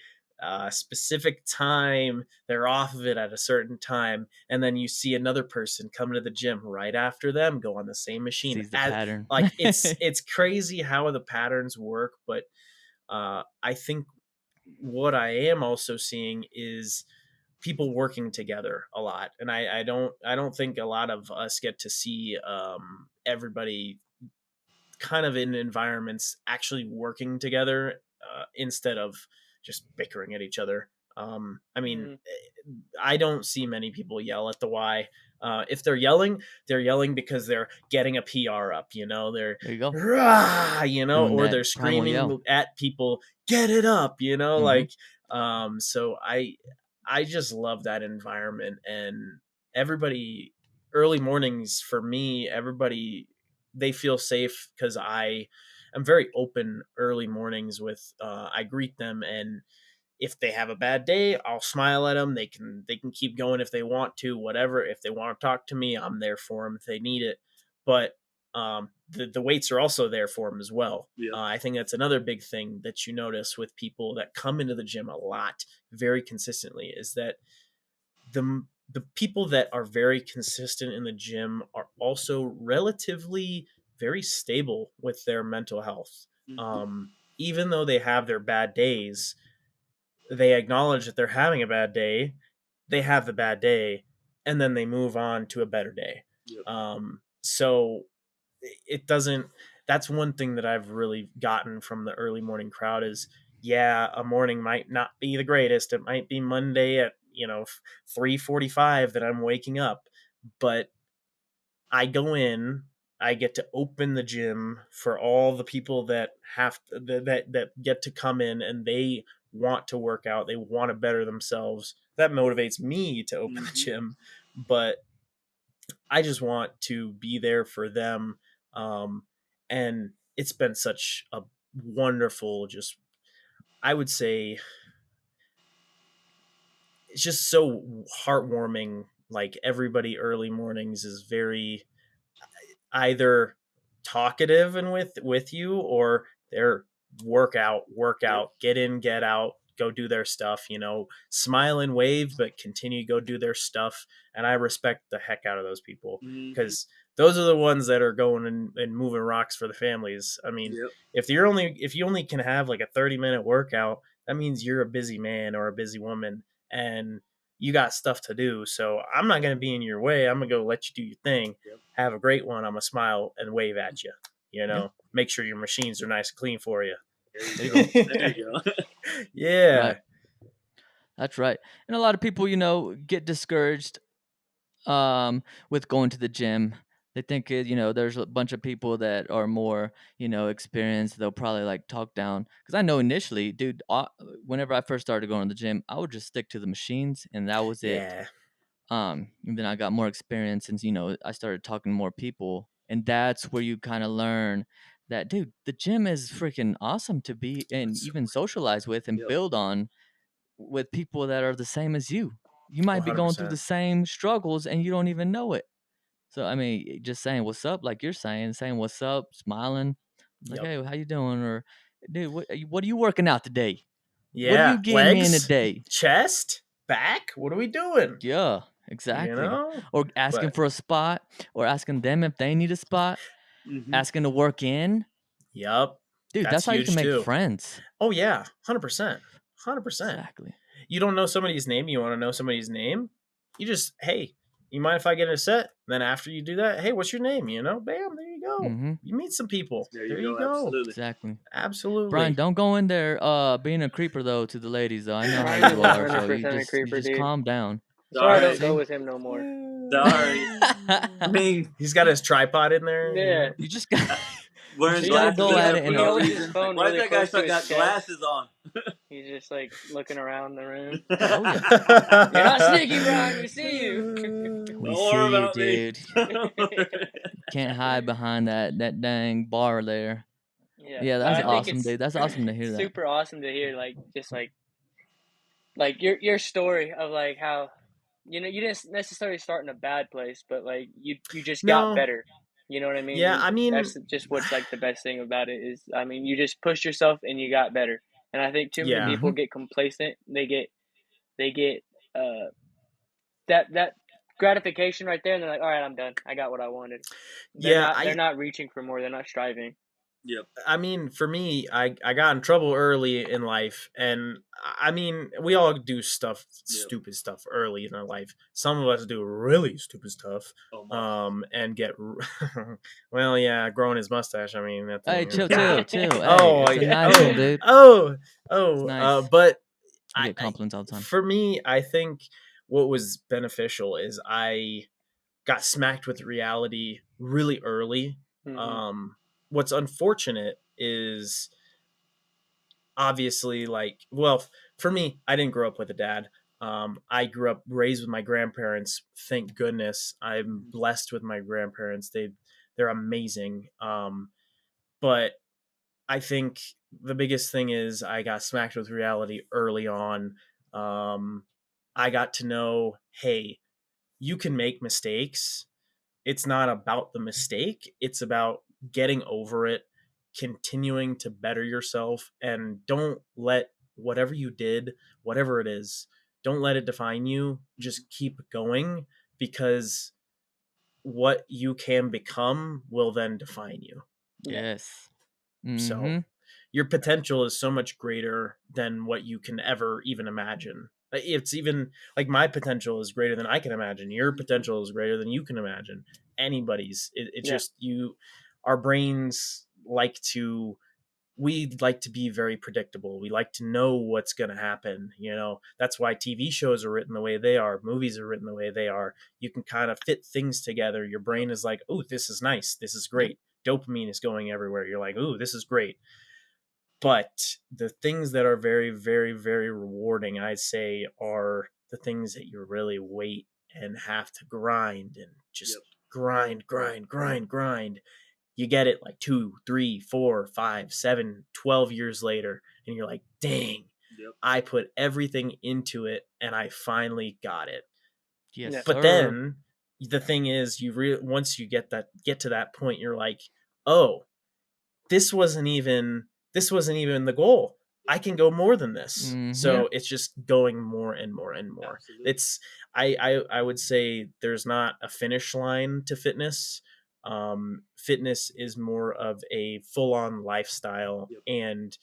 specific time. They're off of it at a certain time, and then you see another person come to the gym right after them, go on the same machine. Sees the pattern. Like it's crazy how the patterns work, but I think what I am also seeing is people working together a lot, and I don't think a lot of us get to see everybody kind of in environments actually working together instead of just bickering at each other. I mean, Mm. I don't see many people yell at the Y. If they're yelling because they're getting a PR up, they're There you go. rah, Doing or that they're primal yell. screaming at people, get it up, Mm-hmm. like so I just love that environment, and everybody early mornings for me, everybody, they feel safe because I am very open early mornings with I greet them, and if they have a bad day, I'll smile at them. They can keep going if they want to, whatever. If they want to talk to me, I'm there for them if they need it. But the weights are also there for them as well. Yeah. I think that's another big thing that you notice with people that come into the gym a lot, very consistently, is that the people that are very consistent in the gym are also relatively very stable with their mental health. Mhm. Even though they have their bad days, they acknowledge that they're having a bad day, they have the bad day, and then they move on to a better day. Yep. So it doesn't, that's one thing that I've really gotten from the early morning crowd is, yeah, a morning might not be the greatest. It might be Monday at 3:45 that I'm waking up, but I go in, I get to open the gym for all the people that that get to come in, and they want to work out, they want to better themselves. That motivates me to open the Mhm. gym, but I just want to be there for them. And it's been such a wonderful, just, I would say, it's just so heartwarming. Like everybody early mornings is very either talkative and with you, or they're Yep. workout, get in, get out, go do their stuff, smile and wave, but continue to go do their stuff. And I respect the heck out of those people Mhm. because those are the ones that are going and moving rocks for the families. I mean, Yep. if you only can have like a 30-minute workout, that means you're a busy man or a busy woman, and you got stuff to do. So I'm not going to be in your way. I'm going to go let you do your thing. Yep. Have a great one. I'm going to smile and wave at you. Yeah. Make sure your machines are nice and clean for you. There There you you go. go. There you go. Yeah. Right. That's right. And a lot of people, get discouraged with going to the gym. They think there's a bunch of people that are more experienced. They'll probably like talk down because I know initially, dude, whenever I first started going to the gym, I would just stick to the machines and that was it. Yeah. And then I got more experience and I started talking to more people, and that's where you kind of learn that, dude, the gym is freaking awesome to be and It's so even socialize with and Yep. build on with people that are the same as you. You might be going through the 100%. same struggles and you don't even know it. So I mean, just saying what's up, like you're saying what's up, smiling, like, Yep. hey, how you doing, or dude, what are you working out today? Yeah. What are you getting in Legs, today? chest, back. What are we doing? Yeah, exactly. You know? Or asking But for a spot, or asking them if they need a spot, Mhm. asking to work in. yup. Dude, that's how you can make friends. Oh yeah, 100%. 100%. Exactly. You don't know somebody's name, you want to know somebody's name, you just, hey, you mind if I get in a set? Then after you do that, hey, what's your name? You know, bam, there you go. Mm-hmm. You meet some people. There There you you go. go. Absolutely. Exactly. Absolutely. Brian, don't go in there being a creeper though to the ladies though. I know how Brian's you are, so 100% you a just creeper, dude. calm down. Sorry, I don't Sorry. go with him no more. Sorry. I mean, He's got his tripod in there. Yeah. You just got wearing just gotta glasses go in at there it for in He no a holds his reason. phone Why really does that guy close still to got his chest. glasses on? He's just like looking around the room. Oh yeah. You're not sneaky, Brian. We see you. We Don't see worry you, about me. dude. Can't hide behind that dang bar there. Yeah, But that's I think awesome, it's dude. That's awesome to hear that. super awesome to hear, like, just like your story of like how, you didn't necessarily start in a bad place, but like you just got No. better. You know what I mean? Yeah, I mean, that's just what's like the best thing about it is, I mean, you just pushed yourself and you got better. And I think too many Yeah. people get complacent. They get uh that gratification right there, and they're like, all right, I'm done. I got what I wanted. They're not reaching for more. They're not striving. Yep. I mean, for me, I got in trouble early in life, and I mean, we all do stuff, stupid stuff early in our life. Some of us do really stupid stuff, Omar. and get, well, yeah, growing his mustache. I mean, that thing. Hey, chill. Oh, Hey, it's a nice one, dude. It's nice. but I get compliments all the time. for me, I think what was beneficial is I got smacked with reality really early. Mm-hmm. What's unfortunate is obviously, like, well, for me, I didn't grow up with a dad. I grew up raised with my grandparents. Thank goodness, I'm blessed with my grandparents. They're amazing. But I think the biggest thing is I got smacked with reality early on. I got to know, hey, you can make mistakes. It's not about the mistake, it's about getting over it, continuing to better yourself, and don't let whatever you did, whatever it is, don't let it define you. Just keep going, because what you can become will then define you. Yes. So your potential is so much greater than what you can ever even imagine. It's even like my potential is greater than I can imagine. Your potential is greater than you can imagine. Anybody's. Just our brains we like to be very predictable. We like to know what's going to happen. That's why TV shows are written the way they are. Movies are written the way they are. You can kind of fit things together. Your brain is like, oh, this is nice. This is great. Dopamine is going everywhere. You're like, oh, this is great. But the things that are very, very, very rewarding, I'd say, are the things that you really wait and have to grind and just grind. You get it like 2, 3, 4, 5, 7, 12 years later, and you're like, dang, I put everything into it and I finally got it. Yes, but then the thing is, once you get to that point, you're like, oh, this wasn't even the goal. I can go more than this. So it's just going more and more and more. Absolutely. It's I would say there's not a finish line to fitness. Fitness is more of a full-on lifestyle, and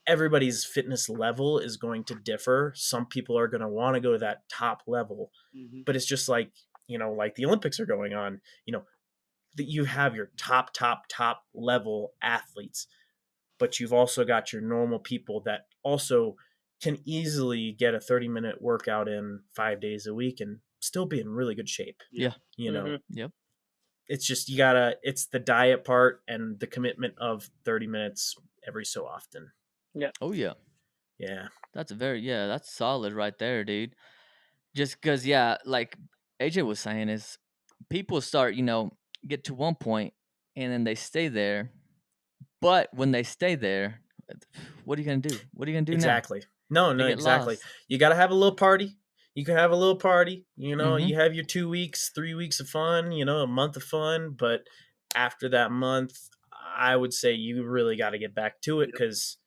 everybody's fitness level is going to differ. Some people are going to want to go to that top level, but it's just like, like the Olympics are going on, that you have your top level athletes, but you've also got your normal people that also can easily get a 30-minute workout in 5 days a week and still be in really good shape. Yeah. Yep. It's just, it's the diet part and the commitment of 30 minutes every so often. Yeah. Oh yeah. Yeah. That's solid right there, dude. Just because, like AJ was saying, is people start, get to one point and then they stay there. But when they stay there, what are you going to do? What are you going to do exactly. now? No, exactly. Lost. You got to have a little party. You can have a little party. You have your 2 weeks, 3 weeks of fun, a month of fun. But after that month, I would say you really got to get back to it, because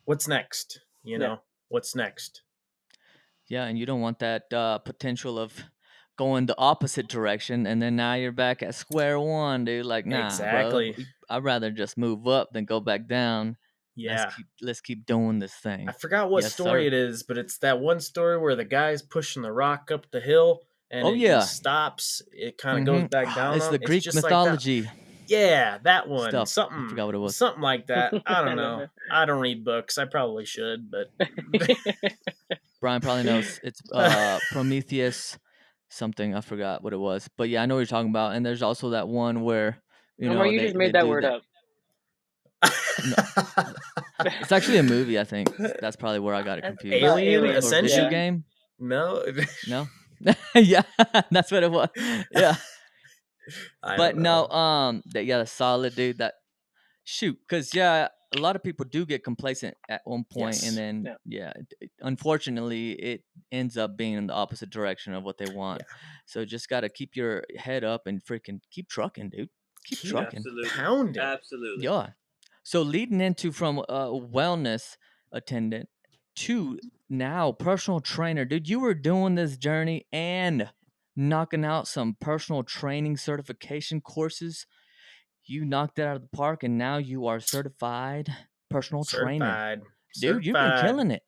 what's next? Yeah. what's next. Yeah, and you don't want that potential of going the opposite direction, and then now you're back at square one, dude. Like, nah, bro. Exactly. I'd rather just move up than go back down. Yeah. Let's keep doing this I thing. forgot what Yes, story sir. it is, but it's that one story where the guy's pushing the rock up the hill and Oh he yeah. stops. It kind of goes back down It's on. the It's Greek just like that. mythology Yeah, that one. stuff. I forgot what it was. Something like that. I I don't don't know. know. I don't read books. I probably should, but Brian probably knows. It's Prometheus something. I forgot what it was. But yeah, I know what you're talking about. And there's also that one where, Omar, you they just made that do word that. up. No, it's actually a movie, I think. That's probably where I got it That's confused. about Alien aliens. Or video Ascension? game? No. No? Yeah, that's what it was. Yeah. I But don't know. no, the solid dude that shoot, because yeah, a lot of people do get complacent at one point, and Yes. then Yeah. unfortunately, it ends up being in the opposite direction of what they want. Yeah. So just got to keep your head up and freaking keep trucking, dude. Keep Keep trucking. Absolutely. pounding. Absolutely. Yeah. So leading into from wellness attendant to now personal trainer, dude, you were doing this journey and knocking out some personal training certification courses. You knocked it out of the park, and now you are certified personal trainer. Certified. Dude, you've been killing it.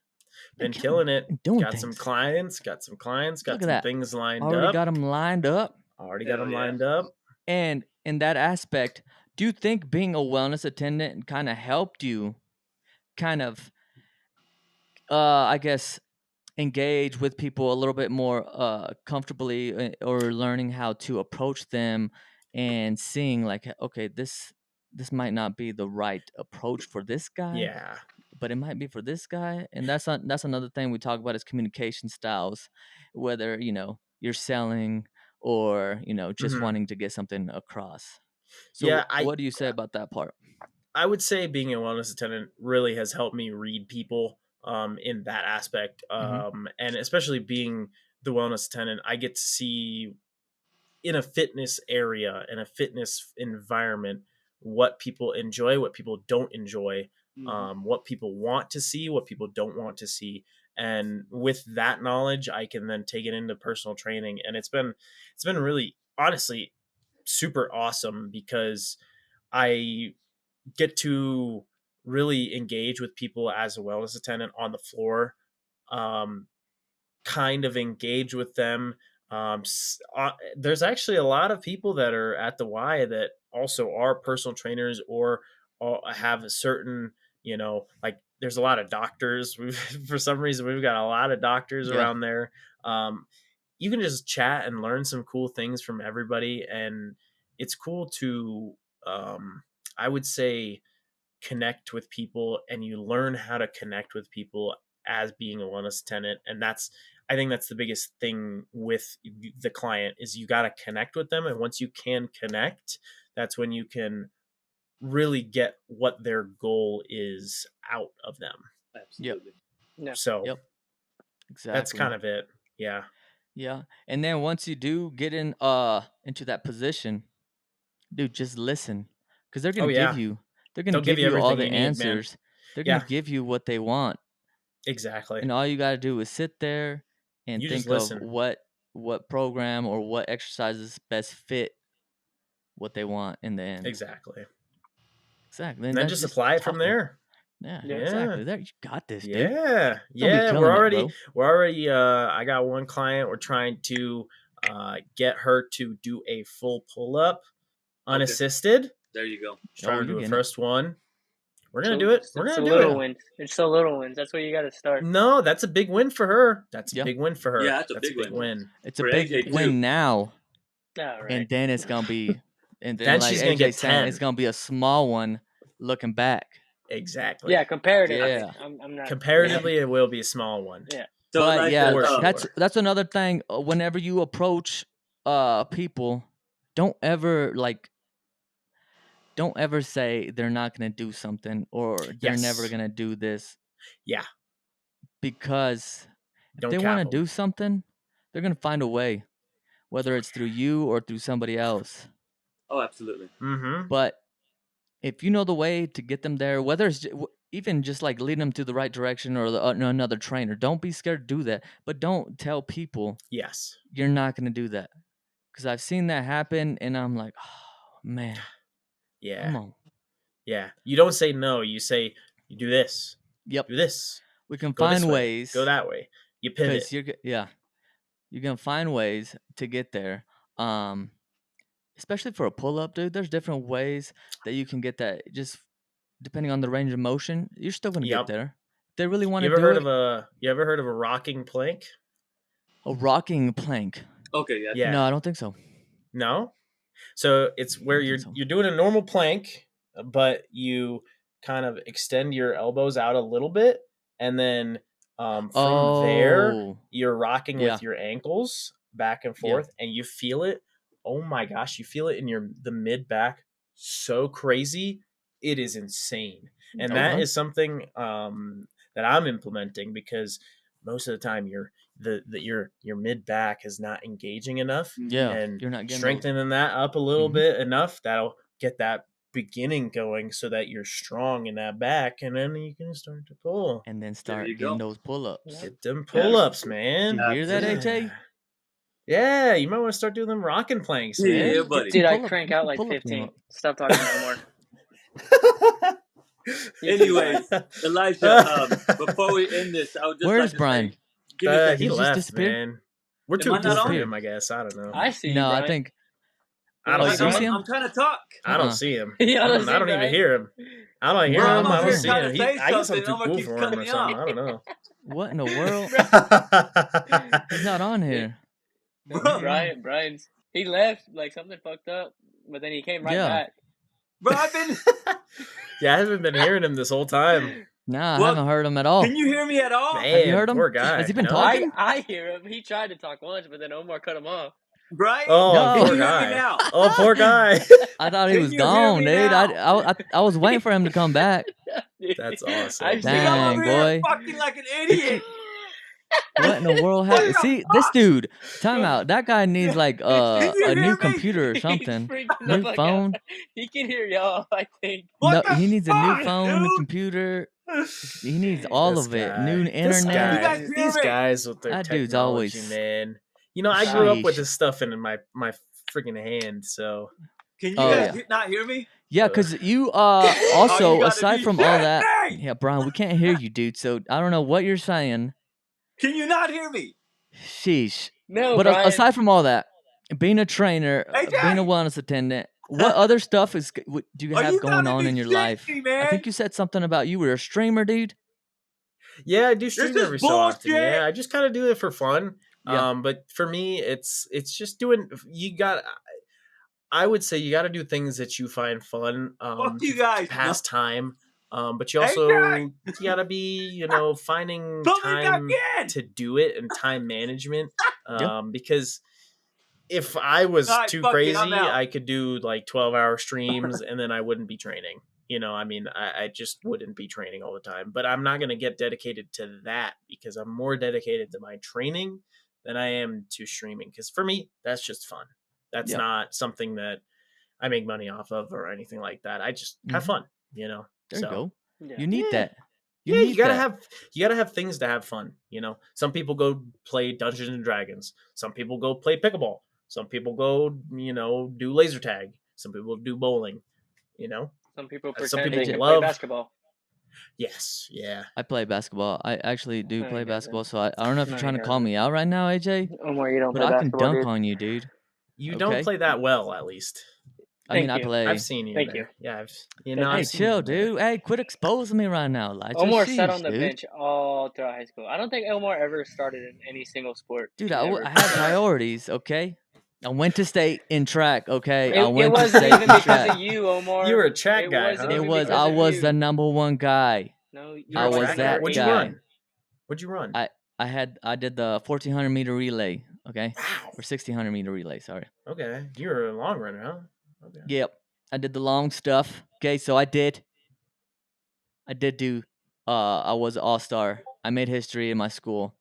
Been killing it. Been doing Got some things. clients. Got some Look at some that. things lined Already up. got them lined up. Already got Hell them yeah. lined up. And in that aspect, do you think being a wellness attendant kind of helped you kind of, I guess, engage with people a little bit more comfortably, or learning how to approach them and seeing like, okay, this might not be the right approach for this guy, Yeah. but it might be for this guy. And that's another thing we talk about is communication styles, whether you're selling or just Mhm. wanting to get something across. So Yeah, what do you say about that part? I would say being a wellness attendant really has helped me read people in that aspect. And especially being the wellness attendant, I get to see in a fitness area, in a fitness environment, what people enjoy, what people don't enjoy, what people want to see, what people don't want to see. And with that knowledge, I can then take it into personal training. And it's been really, honestly, super awesome because I get to really engage with people as a wellness attendant on the floor, um, kind of engage with them. There's actually a lot of people that are at the Y that also are personal trainers or have a certain, like there's a lot of doctors. For some reason, we've got a lot of doctors Yeah. around there. You can just chat and learn some cool things from everybody. And it's cool to, I would say, connect with people, and you learn how to connect with people as being a wellness attendant. And I think that's the biggest thing with the client is you got to connect with them. And once you can connect, that's when you can really get what their goal is out of them. Absolutely. Yeah. So Yep. Exactly. that's kind of it. Yeah. Yeah. And then once you do get into that position, dude, just listen. Because they're Oh gonna yeah. give you They'll give you all everything the you need, man. answers. They're gonna Yeah, give you what they want. exactly. And all you gotta do is sit there and You just think of listen. what program or what exercises best fit what they want in the end. Exactly. Exactly. And then just apply it from talking. there. Yeah, Yeah. exactly. There, you got this, dude. Yeah. You're gonna be Yeah. killing it, We're already, I got one client. We're trying to get her to do a full pull up unassisted. There you go. She's trying to you're do a getting it. first one. We're going to So do it. it's We're the going to do little it. wins. It's the little wins. That's where you got to start. No, that's a big win for her. That's a Yeah. big win for her. Yeah, that's a That's big win. It's a For big AJ too. win now, All right. and then it's gonna be, and then Then like she's gonna AJ get saying, 10. it's gonna be a small one looking back. Exactly. Yeah, comparatively. Yeah. I'm not. Comparatively, it will be a small one. Yeah. So But like yeah, For sure. that's another thing. Whenever you approach people, don't ever say they're not gonna do something or they're never Yes. gonna do this, Yeah. because if Don't they want to cap 'em. do something, they're gonna find a way, whether it's through you or through somebody else. Oh, absolutely. Mm-hmm. But if you know the way to get them there, whether it's even just like leading them to the right direction or another trainer. Don't be scared to do that, but don't tell people Yes. you're not going to do that, because I've seen that happen, and I'm like, oh man, Yeah. come on. Yeah. You don't say no. You say, you do this. Yep, Do this. we can Go this find way. ways. Go that way. You pivot. Because you're gonna find ways to get there. Especially for a pull up, dude. There's different ways that you can get that. Just depending on the range of motion, you're still gonna Yep. get there. If they really want You to ever do heard it. you ever heard of a rocking plank? A rocking plank. Okay, yeah. Yeah. No, I don't think so. No? So it's where don't you're think so. you're doing a normal plank, but you kind of extend your elbows out a little bit, and then from there Oh, you're rocking yeah. with your ankles back and forth, and you feel it. Oh my gosh, you feel it in the mid back so crazy. It is insane. And that Okay. is something that I'm implementing, because most of the time your mid back is not engaging enough, Yeah, and you're not getting strengthening that up a little Mhm. bit enough, that'll get that beginning going so that you're strong in that back, and then you can start to pull. and then you start go. getting those pull ups. Get them pull-ups, Did man. you hear that, AJ? Yeah. Yeah, you might want to start doing them rocking planks, Yeah, man. yeah, buddy. Dude, I pull-up- crank get out some like pull-up game 15. up. Stop talking no more. Anyways, Elijah, before we end this, I would just Where's like to Brian? say, give me a He second. Did he just left, disappear? man. We're Am too I not cool for on? him, I guess. I don't know. I see you, No, Brian. I think. I don't Oh, you see don't see him. him? I'm trying to talk. I don't see him. You I don't don't, see I don't even Brian? hear him. I don't hear Bro, him. I'm I over don't here see trying him. to say I guess I'm something, too Omar cool keeps for him cutting or me something. off. I don't know. What in the world? He's not on here. Bro, Brian's he left like something fucked up, but then he came right Yeah. back. bro, I've been. Yeah, I haven't been hearing him this whole time. Nah, I Well, haven't heard him at all. Can you hear me at all? Man, Have you heard him? poor guy. Has he been No? talking? I hear him. He tried to talk once, but then Omar cut him off. Right? Oh, No. Can poor you hear me guy. now? Oh, poor guy. I thought he Can was you hear gone, me dude. now? I was waiting for him to come back. That's awesome. I've seen Think I'm Dang, over here boy. fucking like an idiot. What in the world happened? See, this dude. Time out. That guy needs like you a hear new me? computer or He's something. freaking the New fuck phone. out. He can hear y'all, I think. What No, the he needs a new fuck, phone, new dude? computer. He needs all This of it. guy. New This internet. guy. You guys hear These me? guys with their That dude's technology, always- man. You know, I grew up with Sheesh. this stuff in my freaking hand, so Can you Oh, guys yeah. not hear me? Yeah, because you All also, you gotta aside be from all shit that, me! yeah, Brian, we can't hear you, dude. So I don't know what you're saying. Can you not hear me? Sheesh. No, But Brian. aside from all that, being a trainer, AJ! being a wellness attendant, what other stuff do you Are have you going gotta on be in your shitting life? me, I man? think you said something about you were a streamer, dude. yeah, I do stream is every so often. bullshit. Yeah, I just kind of do it for fun. Yeah. But for me, it's just doing. I would say you got to do things that you find fun. Fuck you to guys. pass time. But you Hey, also Jack! you got to be, finding Put me back time in! to do it and time management. Yeah. Because if I was Alright, too fuck it, crazy, I'm out. I could do like 12-hour streams and then I wouldn't be training. I just wouldn't be training all the time. But I'm not going to get dedicated to that because I'm more dedicated to my training than I am to streaming. Because for me, that's just fun. That's Yeah. not something that I make money off of or anything like that. I just have fun, There So, you go. Yeah. You need Yeah. that. Yeah, you need gotta that. have things to have fun. Some people go play Dungeons and Dragons. Some people go play pickleball. Some people go, do laser tag. Some people do bowling. Some people Some pretend people they can love- play basketball. Yes, yeah. I play basketball. I actually do No, play he basketball. doesn't. So I don't know if No, you're he trying to call doesn't. me out right now, AJ. Omar, you don't But play I can basketball, dunk dude. on you, dude. You Okay. don't play that well, at least. I mean, Thank I you. play. I've seen you. Thank there. you. Yeah, Hey, I've Hey, seen you chill, there. dude. Hey, quit exposing me right now, Elijah. Omar sat Sheesh, on the dude. bench all throughout high school. I don't think Omar ever started in any single sport. Dude, ever. I had priorities, okay? I went to state in track, okay? I It went to wasn't state even in because track. of you, Omar. You were a track It guy, wasn't huh? even I because of was you. the number one guy. No, you I were was like that number What'd 18. you guy. run? What'd you run? I did the 1400 meter relay, okay? Wow. Or 1600 meter relay, sorry. Okay, you were a long runner, huh? Okay. Yep. I did the long stuff. Okay, so I did do I was an all-star. I made history in my school.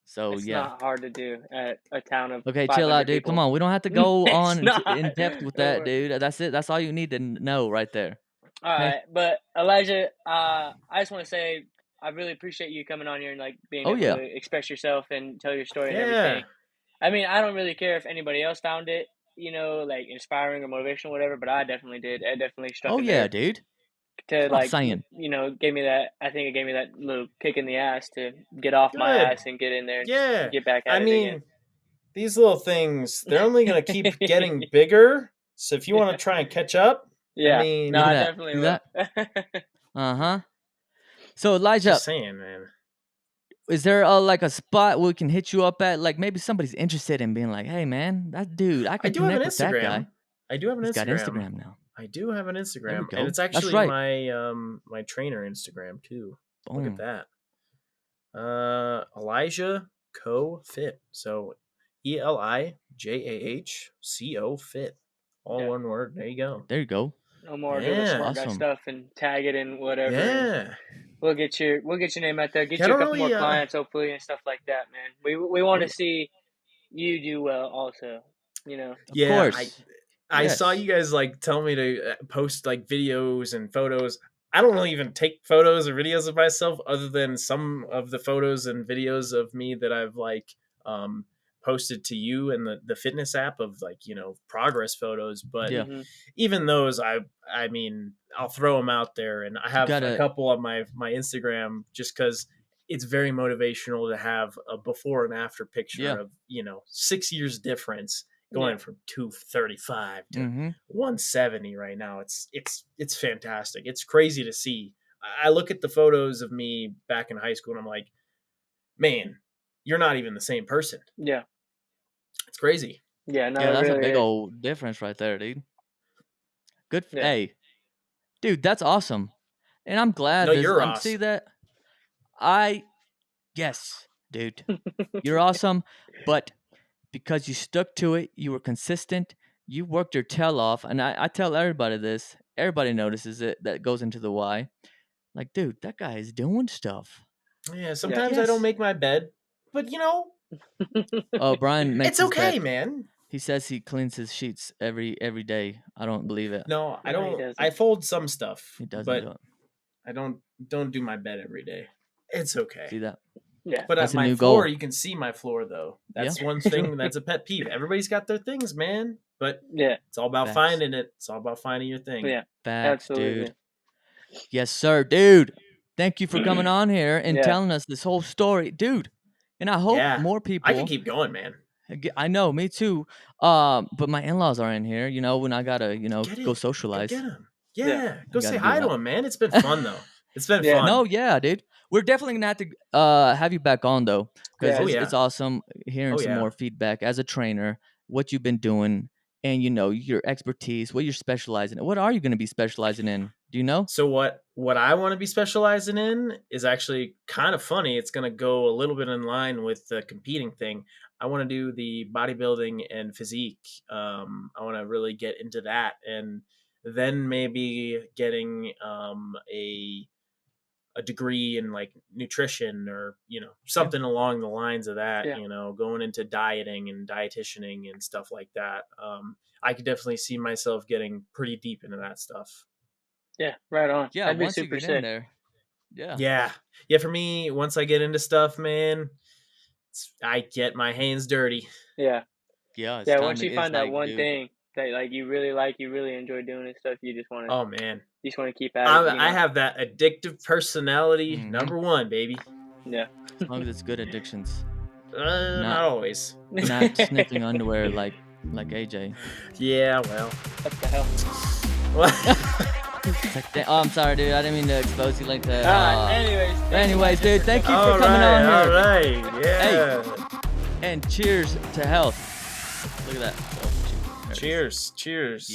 So It's yeah. not hard to do at a town of Okay, 500 chill out, dude. people. Come on. We don't have to go It's on not. in depth with that, Omar. dude. That's it. That's all you need to know right there. All Okay. right, but Elijah, I just want to say I really appreciate you coming on here and like being Oh able yeah. to express yourself and tell your story and Yeah. everything. I mean, I don't really care if anybody else found it, like inspiring or motivational, whatever. But I definitely did. It definitely struck Oh a yeah, nerve dude. to That's what I'm saying. gave me that. I think it gave me that little kick in the ass to get off my Good. ass and get in there and Yeah. get back I at it again. mean, these little things, they're only going to keep getting bigger. So if you want to try and catch up, Yeah. I mean, No, Look at I that. definitely See will. that? Uh-huh. So Elijah, just saying, man. is there like a spot we can hit you up at? Like maybe somebody's interested in being like, hey man, that dude, I I can do have an connect with that guy. Instagram. I do have an He's got Instagram. Instagram now. I do have an There we Instagram, go. and it's That's actually right. my trainer Instagram too. Look Boom. at that. Elijah Co Fit. So ElijahCo Fit. All Yeah. one word. There you go. There you go. Omar do the Yeah. smart guy Awesome. stuff and tag it in whatever. And Yeah. we'll get your name out there. Get Yeah, I you a don't couple more really, clients hopefully and stuff like that, man. We want Oh, to see you do well also. Of Yeah, course. I saw Yes. you guys like tell me to post like videos and photos. I don't really even take photos or videos of myself other than some of the photos and videos of me that I've like posted to you and the fitness app of like, progress photos. But Yeah. Mhm. even those, I mean, I'll throw them out there, and I have a gotta- couple on my Instagram just because it's very motivational to have a before and after picture Yeah. of 6 years difference going Yeah. from 235 to Mm-hmm. 170 right now. It's fantastic. It's crazy to see. I look at the photos of me back in high school and I'm like, man, you're not even the same person. Yeah. It's crazy. Yeah, no, Yeah, it that's a really big is. old difference right there, dude. Good. Yeah. Hey, dude, that's awesome. And I'm glad No, this. you're See awesome. that? Yes, dude, you're awesome. But because you stuck to it, you were consistent. You worked your tail off, and I tell everybody this. Everybody notices it. That goes into the why. Like, dude, that guy is doing stuff. Yeah, sometimes I don't Yes. make my bed, but Oh, Brian makes it's his okay, bed. man. He says he cleans his sheets every day. I don't believe it. No, I No, he don't. doesn't. I fold some stuff, He doesn't but do it. I don't do my bed every day. It's okay. See that? Yeah. But That's at a my new floor, goal. you can see my floor though. That's Yeah. one thing that's a pet peeve. Everybody's got their things, man. But Yeah. it's all about Facts. finding it. It's all about finding your thing. Yeah. Facts, Absolutely. dude. Yes, sir, dude. Thank you for coming on here and Yeah. telling us this whole story, dude. And I hope Yeah. more people. I can keep going, man. I know, me too. But my in-laws are in here. When I gotta, Get go it. socialize. Go get him. Yeah. Yeah. Go gotta say do hi to that. him, man. It's been fun though. It's been Yeah. fun. No, yeah, dude. We're definitely gonna have to have you back on though, because Yeah. Oh, yeah. it's awesome hearing Oh, some yeah. more feedback as a trainer, what you've been doing, and your expertise, what you're specializing in. What are you gonna be specializing in? Do you know? So what I want to be specializing in is actually kind of funny. It's going to go a little bit in line with the competing thing. I want to do the bodybuilding and physique. I want to really get into that, and then maybe getting a degree in like nutrition or something along the lines of that. Yeah. Going into dieting and dietitianing and stuff like that. I could definitely see myself getting pretty deep into that stuff. Yeah. Right on. Yeah, That'd be once you super get sick. in there. Yeah. Yeah. For me, once I get into stuff, man, I get my hands dirty. Yeah. Yeah. It's Yeah. time Once to- you it's find that like, one dude, thing that you really enjoy doing and stuff, you just want to Oh man, keep at it. I have that addictive personality. Mhm. Number one, baby. Yeah. as long as it's good addictions, Not always. not sniffing underwear like AJ. Yeah, well. What the hell? It's like, oh, I'm sorry, dude. I didn't mean to expose you like that. Anyways, dude, thank you All for coming on right, here. all right, yeah. And cheers to health. Look at that. Oh, Cheers.